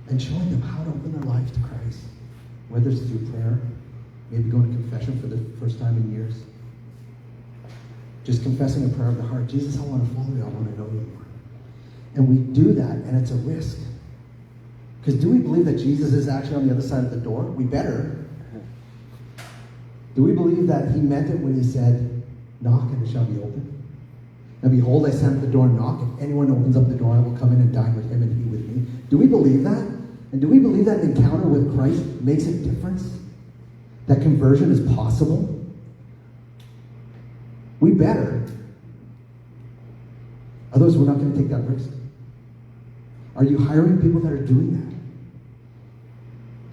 And showing them how to open their lives to Christ, whether it's through prayer, maybe going to confession for the first time in years, just confessing a prayer of the heart. Jesus, I want to follow you. I want to know you more. And we do that, and it's a risk. Because do we believe that Jesus is actually on the other side of the door? We better. Do we believe that he meant it when he said, knock and it shall be open? And behold, I stand at the door and knock. If anyone opens up the door, I will come in and dine with him and he with me. Do we believe that? And do we believe that an encounter with Christ makes a difference? That conversion is possible? We better. Otherwise, we're not going to take that risk. Are you hiring people that are doing that?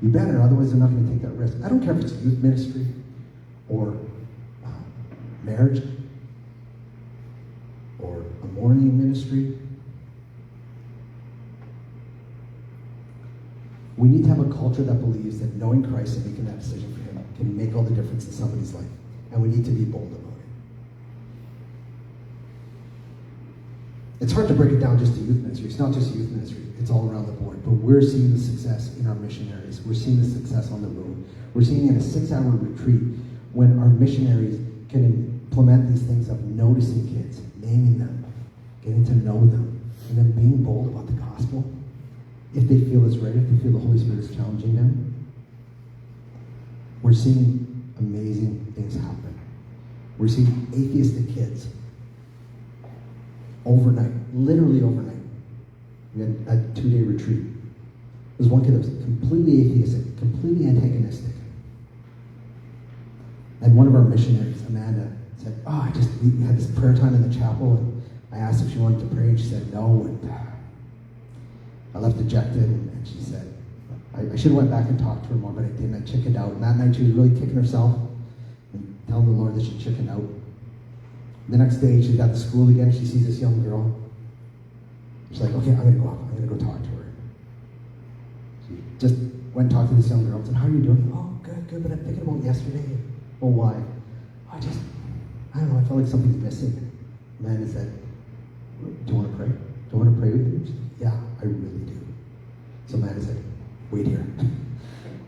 You better, otherwise they're not going to take that risk. I don't care if it's youth ministry or marriage or a morning ministry. We need to have a culture that believes that knowing Christ and making that decision for him can make all the difference in somebody's life. And we need to be bold about it. It's hard to break it down just to youth ministry. It's not just youth ministry. It's all around the board. But we're seeing the success in our missionaries. We're seeing the success on the road. We're seeing in a 6-hour retreat when our missionaries can implement these things of noticing kids, naming them, getting to know them, and then being bold about the gospel. If they feel it's right, if they feel the Holy Spirit is challenging them, we're seeing amazing things happen. We're seeing atheistic kids overnight, literally overnight. We had a 2-day retreat. There was one kid that was completely atheistic, completely antagonistic. And one of our missionaries, Amanda, said, we had this prayer time in the chapel, and I asked if she wanted to pray, and she said no, and I left dejected, and she said, I should have went back and talked to her more, but I didn't. I chickened out. And that night she was really kicking herself and telling the Lord that she chickened out. The next day she got to school again. She sees this young girl. She's like, okay, I'm going to go up. I'm going to go talk to her. She just went and talked to this young girl and said, how are you doing? Oh, good, but I'm thinking about yesterday. Well, why? I don't know, I felt like something's missing. Amanda said, do you want to pray? Do you want to pray with you? She said, yeah, I really do. So Amanda said, wait here.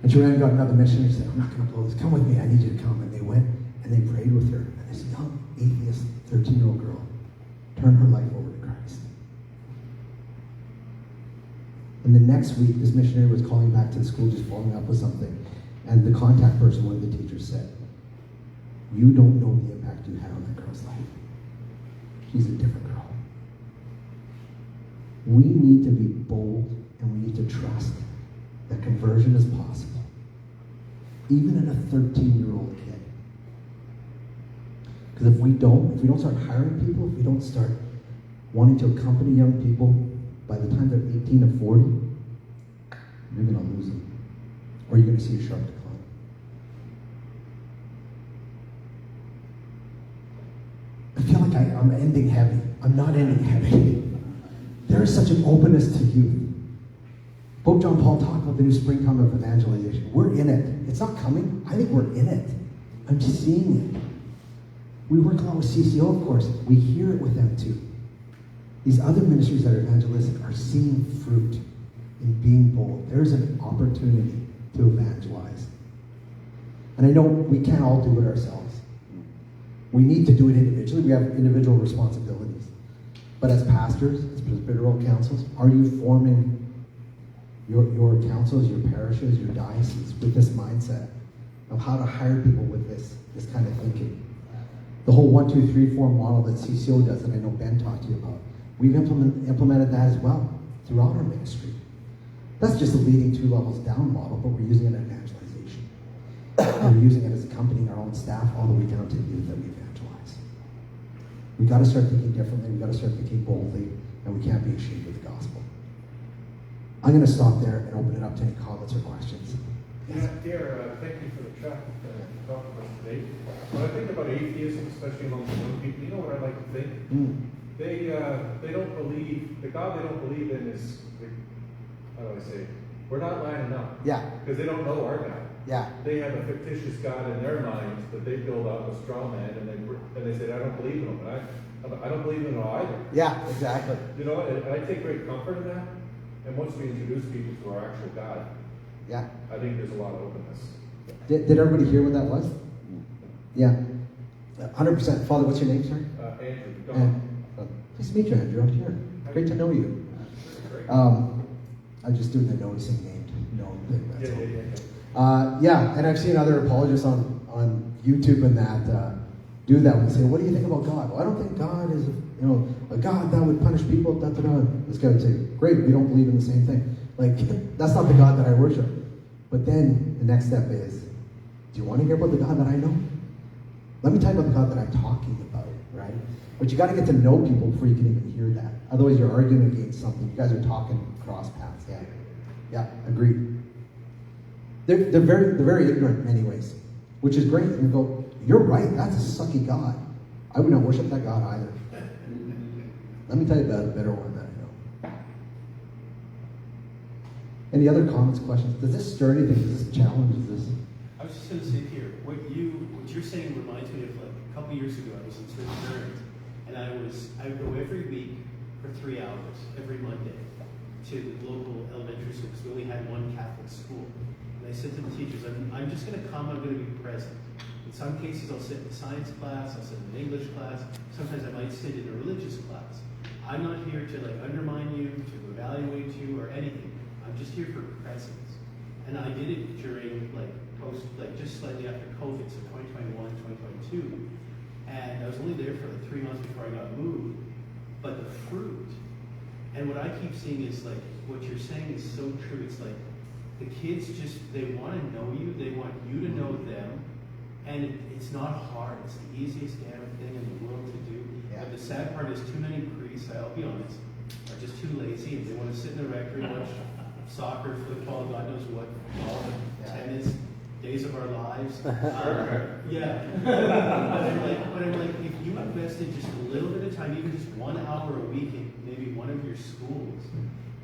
And she ran and got another missionary. She said, I'm not going to blow this. Come with me. I need you to come. And they went and they prayed with her. And this young atheist 13-year-old girl turned her life over to Christ. And the next week, this missionary was calling back to the school, just following up with something. And the contact person, one of the teachers, said, you don't know the impact you had on that girl's life. She's a different girl. We need to be bold and we need to trust that conversion is possible, even in a 13-year-old kid. Because if we don't start hiring people, if we don't start wanting to accompany young people, by the time they're 18 to 40, you're going to lose them. Or you're going to see a sharp decline. I feel like I'm ending heavy. I'm not ending heavy. There is such an openness to youth. Pope John Paul talked about the new springtime of evangelization. We're in it. It's not coming. I think we're in it. I'm just seeing it. We work a lot with CCO, of course. We hear it with them too. these other ministries that are evangelistic are seeing fruit in being bold. There's an opportunity to evangelize. And I know we can't all do it ourselves. We need to do it individually. We have individual responsibilities. But as pastors, as presbyteral councils, are you forming your councils, your parishes, your dioceses with this mindset of how to hire people with this kind of thinking? The whole 1, 2, 3, 4 model that CCO does, that I know Ben talked to you about, we've implemented that as well throughout our ministry. That's just a leading 2 levels down model, but we're using it in evangelization. We're using it as accompanying our own staff all the way down to the youth that we evangelize. We got to start thinking differently. We got to start thinking boldly, and we can't be ashamed of the gospel. I'm going to stop there and open it up to any comments or questions. Yeah, dear, thank you for the chat talk about today. When I think about atheism, especially among young people, you know what I like to think? They don't believe, the God they don't believe in is, how do I say it? We're not lining up. Yeah. Because they don't know our God. Yeah. They have a fictitious God in their minds that they build up, a straw man, and they say, I don't believe in him. And I don't believe in him either. Yeah, exactly. You know, and I take great comfort in that. And once we introduce people to our actual God, Yeah. I think there's a lot of openness. Did everybody hear what that was? Yeah. 100%. Father, what's your name, sir? Andrew, go And, on. nice to meet you, Andrew. I'm here. Great to know you. Great. I'm just doing the noticing named known thing. That's all. Yeah. And I've seen other apologists on YouTube and that do that when they say, "What do you think about God?" Well, I don't think God is, a God that would punish people. Da da da. This guy would say, "Great, we don't believe in the same thing." Like, that's not the God that I worship. But then the next step is, do you want to hear about the God that I know? Let me tell you about the God that I'm talking about, right? But you got to get to know people before you can even hear that. Otherwise, you're arguing against something. You guys are talking cross paths. Yeah, agreed. They're very ignorant in many ways, which is great. And you go, you're right. That's a sucky God. I would not worship that God either. Let me tell you about a better one that I know. Any other comments, questions? Does this stir anything? Does this challenge? I was just going to say here, what you're saying reminds me of like a couple years ago. I was in St. Mary's, and I would go every week for 3 hours every Monday to the local elementary school because we only had one Catholic school. And I said to the teachers, I'm just going to come. I'm going to be present. In some cases, I'll sit in a science class. I'll sit in an English class. Sometimes I might sit in a religious class. I'm not here to like undermine you, to evaluate you, or anything. I'm just here for presence. And I did it during just slightly after COVID, so 2021, 2022. And I was only there for like 3 months before I got moved. But the fruit, and what I keep seeing is like, what you're saying is so true. It's like, the kids they want to know you, they want you to know them. And it's not hard, it's the easiest damn thing in the world to do. Yeah. But the sad part is too many priests, I'll be honest, are just too lazy and they want to sit in the rectory and watch soccer, football, God knows what, tennis, days of our lives. Yeah. but I'm like, if you invested just a little bit of time, even just 1 hour a week in maybe one of your schools,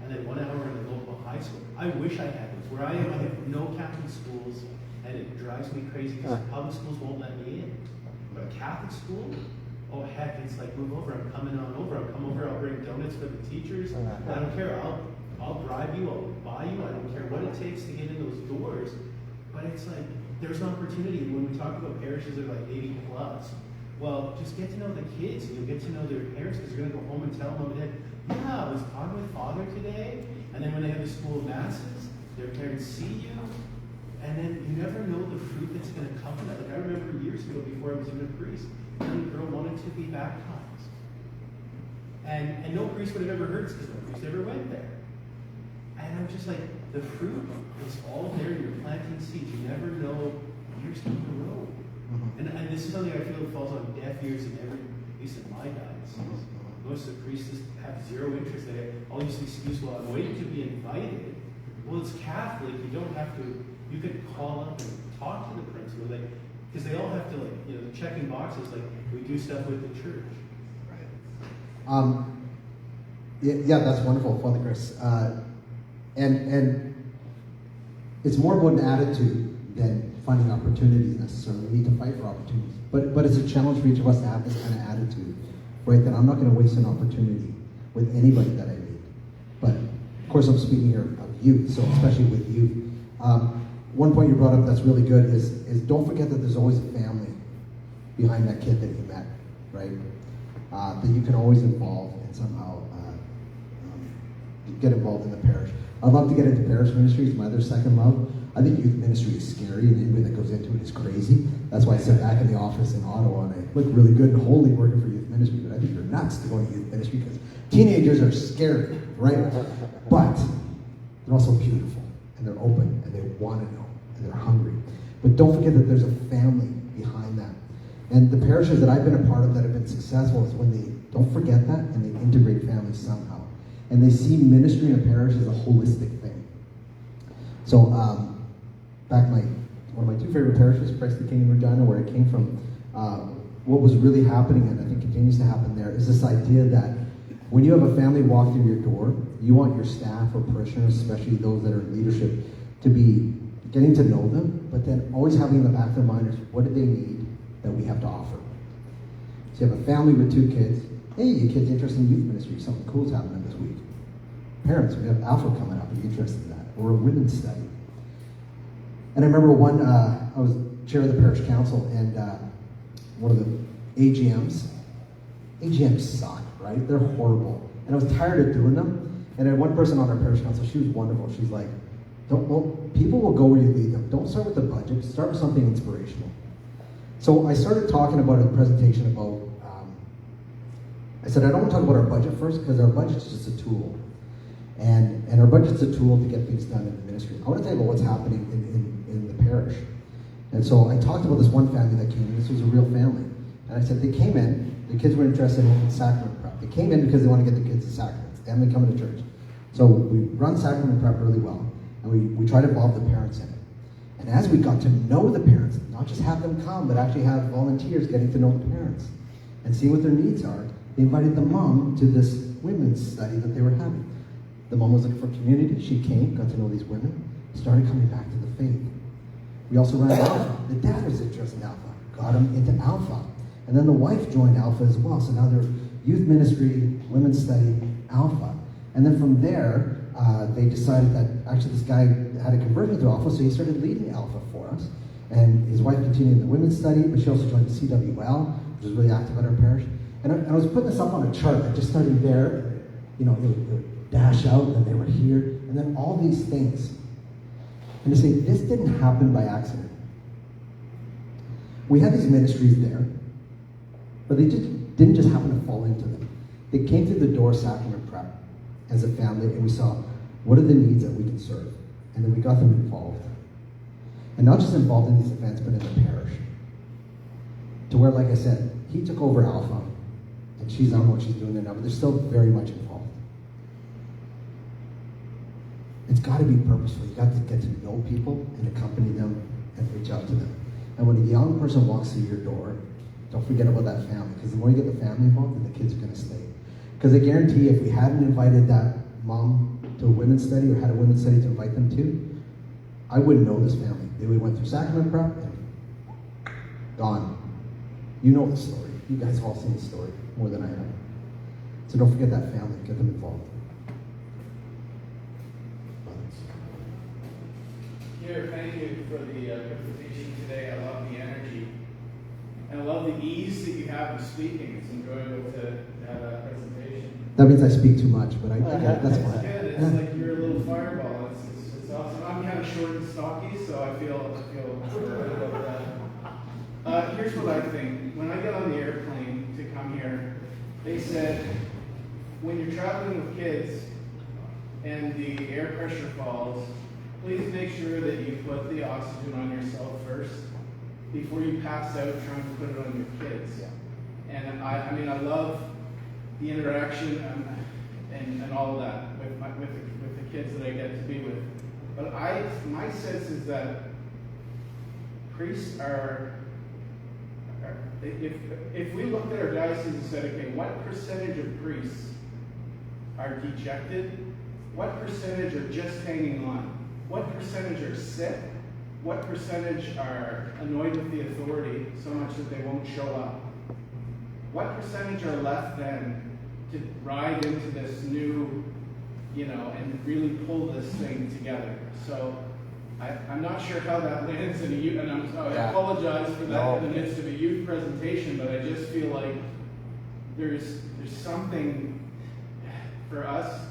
and then 1 hour in the local high school. I wish I had those. Where I am, I have no Catholic schools, and it drives me crazy because public schools won't let me in. But a Catholic school, oh heck, it's like, move over, I'm coming on over, I'll come over, I'll bring donuts for the teachers. I don't care, I'll bribe you, I'll buy you, I don't care what it takes to get in those doors. But it's like, there's an opportunity when we talk about parishes that are like 80 plus. Well, just get to know the kids, and you'll get to know their parents because you're going to go home and tell mom and dad, yeah, I was talking with Father today. And then when they have the school masses, their parents see you. And then you never know the fruit that's going to come from that. Like I remember years ago, before I was even a priest, a girl wanted to be baptized. And no priest would have ever heard this because no priest ever went there. And I'm just like, the fruit is all there. You're planting seeds. You never know years down the road. And this is something I feel falls on deaf ears in every, at least in my diocese. Most of the priests have zero interest. They all use the excuse, well, I'm waiting to be invited. Well, it's Catholic. You don't have to. You could call up and talk to the principal, because they all have to, checking boxes. Like we do stuff with the church. Right. Yeah, that's wonderful, Father Chris. And it's more about an attitude than finding opportunities necessarily. We need to fight for opportunities, but it's a challenge for each of us to have this kind of attitude, right? That I'm not going to waste an opportunity with anybody that I meet. But of course, I'm speaking here of youth, so especially with youth. One point you brought up that's really good is don't forget that there's always a family behind that kid that you met, right? That you can always involve and somehow get involved in the parish. I'd love to get into parish ministry. It's my other second love. I think youth ministry is scary, and anybody that goes into it is crazy. That's why I sit back in the office in Ottawa, and I look really good and holy working for youth ministry, but I think you're nuts to go into youth ministry because teenagers are scary, right? But they're also beautiful, and they're open, and they want to know, and they're hungry. But don't forget that there's a family behind that. And the parishes that I've been a part of that have been successful is when they don't forget that and they integrate families somehow. And they see ministry in a parish as a holistic thing. So, back one of my two favorite parishes, Christ the King in Regina, where I came from, what was really happening, and I think continues to happen there, is this idea that when you have a family walk through your door, you want your staff or parishioners, especially those that are in leadership, to be getting to know them, but then always having in the back of their mind is, what do they need that we have to offer? So you have a family with 2 kids. Hey, you kids interested in youth ministry? Something cool's happening this week. Parents, we have Alpha coming up. Are you interested in that? Or a women's study. And I remember I was chair of the parish council, and one of the AGMs suck, right? They're horrible. And I was tired of doing them. And I had one person on our parish council, she was wonderful. She's like, people will go where you lead them. Don't start with the budget, start with something inspirational. So I started talking about a presentation about, I said, I don't want to talk about our budget first, because our budget's just a tool. And our budget's a tool to get things done in the ministry. I want to tell you about what's happening in the parish. And so I talked about this one family that came in. This was a real family. And I said, they came in, the kids were interested in sacrament prep. They came in because they want to get the kids to sacraments. They haven't been coming to church. So we run sacrament prep really well. And we try to involve the parents in it. And as we got to know the parents, not just have them come, but actually have volunteers getting to know the parents and see what their needs are, they invited the mom to this women's study that they were having. The mom was looking for community. She came, got to know these women, started coming back to the faith. We also ran Alpha. The dad was interested in Alpha, got him into Alpha. And then the wife joined Alpha as well. So now they're youth ministry, women's study, Alpha. And then from there, they decided that actually this guy had a conversion to Alpha, so he started leading Alpha for us. And his wife continued in the women's study, but she also joined the CWL, which is really active at our parish. And I was putting this up on a chart that just started there. You know, it would dash out, and they were here, and then all these things. And to say, this didn't happen by accident. We had these ministries there, but they just didn't just happen to fall into them. They came through the door sacrament prep as a family, and we saw what are the needs that we can serve. And then we got them involved. And not just involved in these events, but in the parish. To where, like I said, he took over Alpha, and she's on what she's doing there now, but they're still very much involved. It's got to be purposeful. You got to get to know people and accompany them and reach out to them. And when a young person walks through your door, don't forget about that family, because the more you get the family involved, then the kids are going to stay. Because I guarantee if we hadn't invited that mom to a women's study or had a women's study to invite them to, I wouldn't know this family. They would have went through sacrament prep and gone. You know the story. You guys have all seen the story more than I have. So don't forget that family. Get them involved. Here, thank you for the presentation today. I love the energy. And I love the ease that you have in speaking. It's enjoyable to have that presentation. That means I speak too much, but I that's It's fine. good. It's like you're a little fireball. It's awesome. I'm kind of short and stocky, so I feel good about that. Here's what I think. When I get on the airplane to come here, they said, when you're traveling with kids and the air pressure falls, please make sure that you put the oxygen on yourself first before you pass out trying to put it on your kids. And I mean, I love the interaction and all of that with the kids that I get to be with. But my sense is that priests are if we looked at our diocese and said, okay, what percentage of priests are dejected? What percentage are just hanging on? What percentage are sick? What percentage are annoyed with the authority so much that they won't show up? What percentage are left then to ride into this new, and really pull this thing together. So I'm not sure how that lands in a youth, and I apologize for that in the midst of a youth presentation, but I just feel like there's something for us,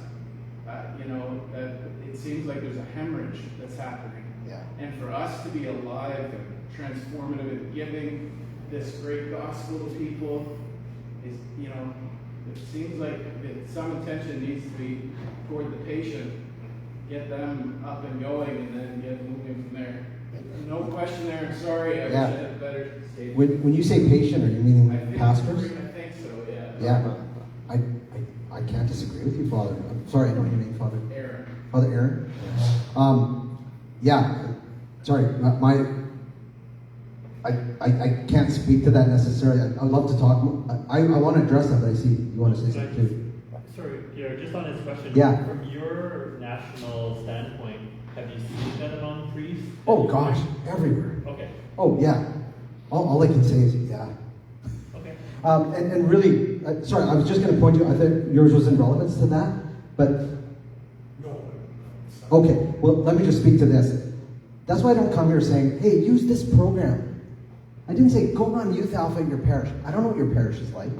that it seems like there's a hemorrhage that's happening. Yeah. And for us to be alive and transformative and giving this great gospel to people is, it seems like that some attention needs to be toward the patient, get them up and going, and then get moving from there. No question there. I'm sorry. I wish I had a better statement. When you say patient, are you meaning I think pastors? I think so. Yeah. Yeah. I can't disagree with you, Father. I'm sorry, I don't know your name, Father. Aaron. Father Aaron? Yeah. Sorry, I can't speak to that necessarily. I'd love to talk. I want to address that, but I see you want to say something too. Sorry, Pierre, just on his question. Yeah. From your national standpoint, have you seen that among priests? Oh gosh, everywhere. Okay. Oh yeah. All I can say is yeah. Okay. And really, sorry, I was just going to point you. I think yours was in relevance to that, but No. okay. Well, let me just speak to this. That's why I don't come here saying, "Hey, use this program." I didn't say go run Youth Alpha in your parish. I don't know what your parish is like.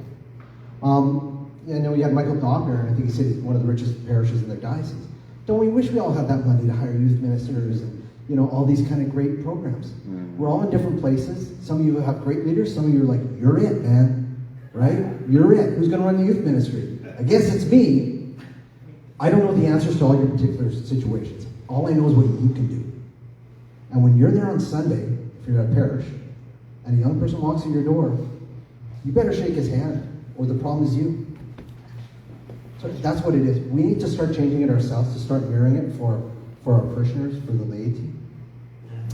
I know you had Michael Dockner, and I think he said he's one of the richest parishes in their diocese. Don't we wish we all had that money to hire youth ministers and all these kind of great programs? We're all in different places. Some of you have great leaders. Some of you are like, you're it, man, right? You're it. Who's going to run the youth ministry? I guess it's me. I don't know the answers to all your particular situations. All I know is what you can do. And when you're there on Sunday, if you're at a parish, and a young person walks in your door, you better shake his hand, or the problem is you. So that's what it is. We need to start changing it ourselves, to start mirroring it for our parishioners, for the laity.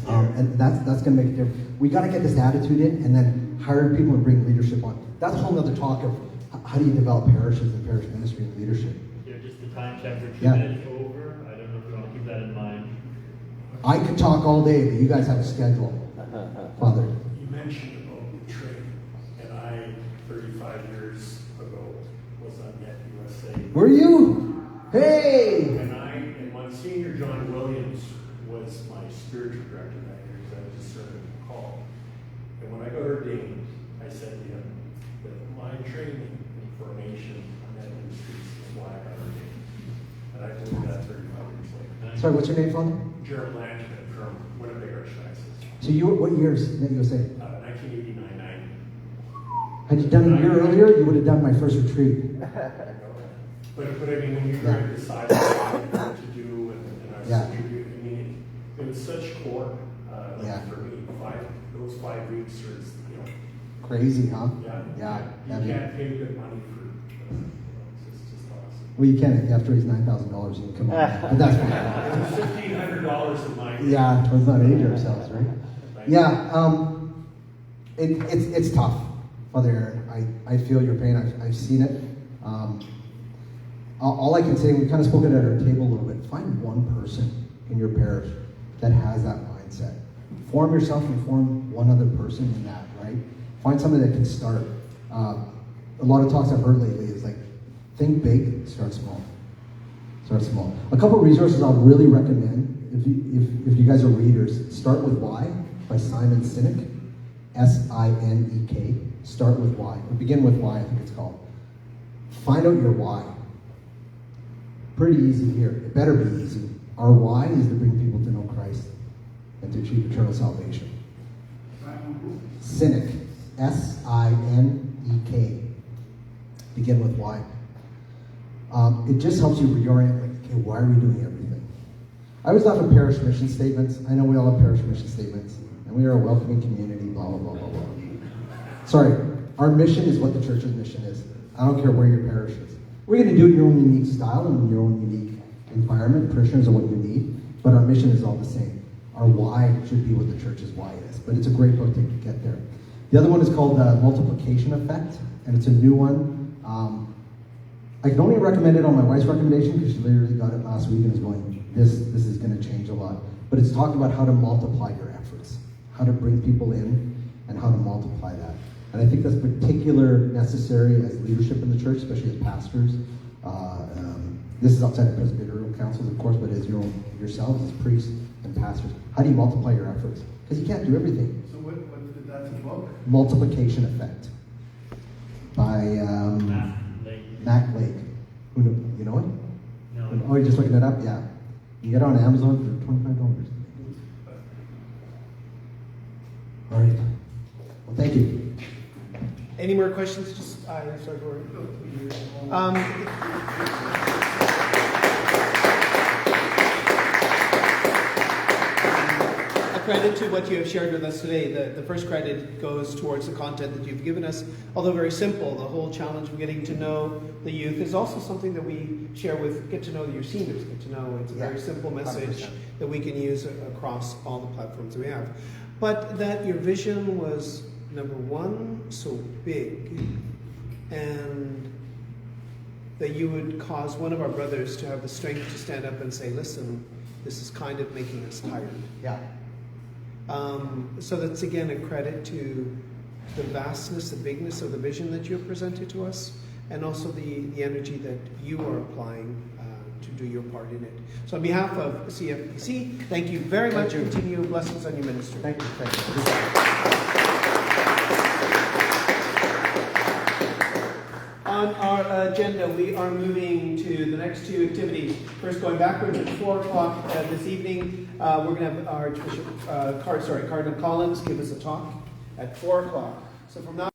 And that's going to make a difference. We got to get this attitude in, and then hire people and bring leadership on. That's a whole other talk of how do you develop parishes and parish ministry and leadership. Yeah, just the time check for 2 Yeah. minutes over. I don't know if you want to keep that in mind. I could talk all day, but you guys have a schedule. Father. You mentioned about the training, and I, 35 years ago, was on Net USA. Were you? Hey! And Monsignor John Williams was my spiritual director that year, because I was a servant call. And when I got ordained, I said to him that my training and formation on that ministry is why I got ordained. And I told him that 35 years later. Sorry, what's your name, Father? Jared Langman from Winnipeg Archdiocese. So what years Net USA? 1989, 90. Had you done a year earlier, you would have done my first retreat. But I mean, when you try to decide what to do and I Yeah. I mean, it was such core. Yeah. For me, those 5 weeks was, Crazy, huh? yeah. I You mean, can't pay good money for, it's just awesome. well, you can if you have to raise $9,000. You can come on, but that's fine. It was $1,500 a night. Yeah, let's not age ourselves, right? Yeah, it's tough, Father Aaron. I feel your pain. I've seen it. All I can say, we kind of spoke it at our table a little bit. Find one person in your parish that has that mindset. Form yourself and form one other person in that, right? Find somebody that can start. A lot of talks I've heard lately is like, think big, start small. Start small. A couple of resources I'll really recommend, if you guys are readers, Start With Why by Simon Sinek, S-I-N-E-K. Start With Why, or Begin With Why, I think it's called. Find out your why. Pretty easy here. It better be easy. Our why is to bring people to know Christ and to achieve eternal salvation. Sinek, S-I-N-E-K. Begin with why. It just helps you reorient, like, okay, why are we doing everything? I always laugh at parish mission statements. I know we all have parish mission statements, and we are a welcoming community, blah, blah, blah, blah, blah. Sorry, our mission is what the church's mission is. I don't care where your parish is. We're going to do it in your own unique style and in your own unique environment. Parishioners are what you need, but our mission is all the same. Our why should be what the church's why is, but it's a great book to get there. The other one is called The Multiplication Effect, and it's a new one. I can only recommend it on my wife's recommendation because she literally got it last week and is going, this is going to change a lot. But it's talking about how to multiply your efforts, how to bring people in, and how to multiply that. And I think that's particularly necessary as leadership in the church, especially as pastors. This is outside of presbyterial councils, of course, but as yourselves as priests and pastors, how do you multiply your efforts? Because you can't do everything. So that's a book? Multiplication Effect by Mac Lake. Who know, you know it? No. Oh, you're just looking it up? Yeah. You get it on Amazon for $25. All right. Well, thank you. Any more questions? Just, sorry, Rory. A credit to what you have shared with us today. The first credit goes towards the content that you've given us, although very simple. The whole challenge of getting to know the youth is also something that we share with get to know your seniors, get to know. It's a very simple message 100%. that we can use across all the platforms that we have. But that your vision was, number one, so big, and that you would cause one of our brothers to have the strength to stand up and say, listen, this is kind of making us tired. Yeah. So that's again a credit to the vastness, the bigness of the vision that you have presented to us, and also the energy that you are applying to do your part in it. So on behalf of CFPC, thank you very much. Continue blessings on your ministry. Thank you. Thank you. On our agenda, we are moving to the next two activities. First, going backwards at 4 o'clock this evening, we're going to have Archbishop Cardinal Collins give us a talk at 4 o'clock. So from now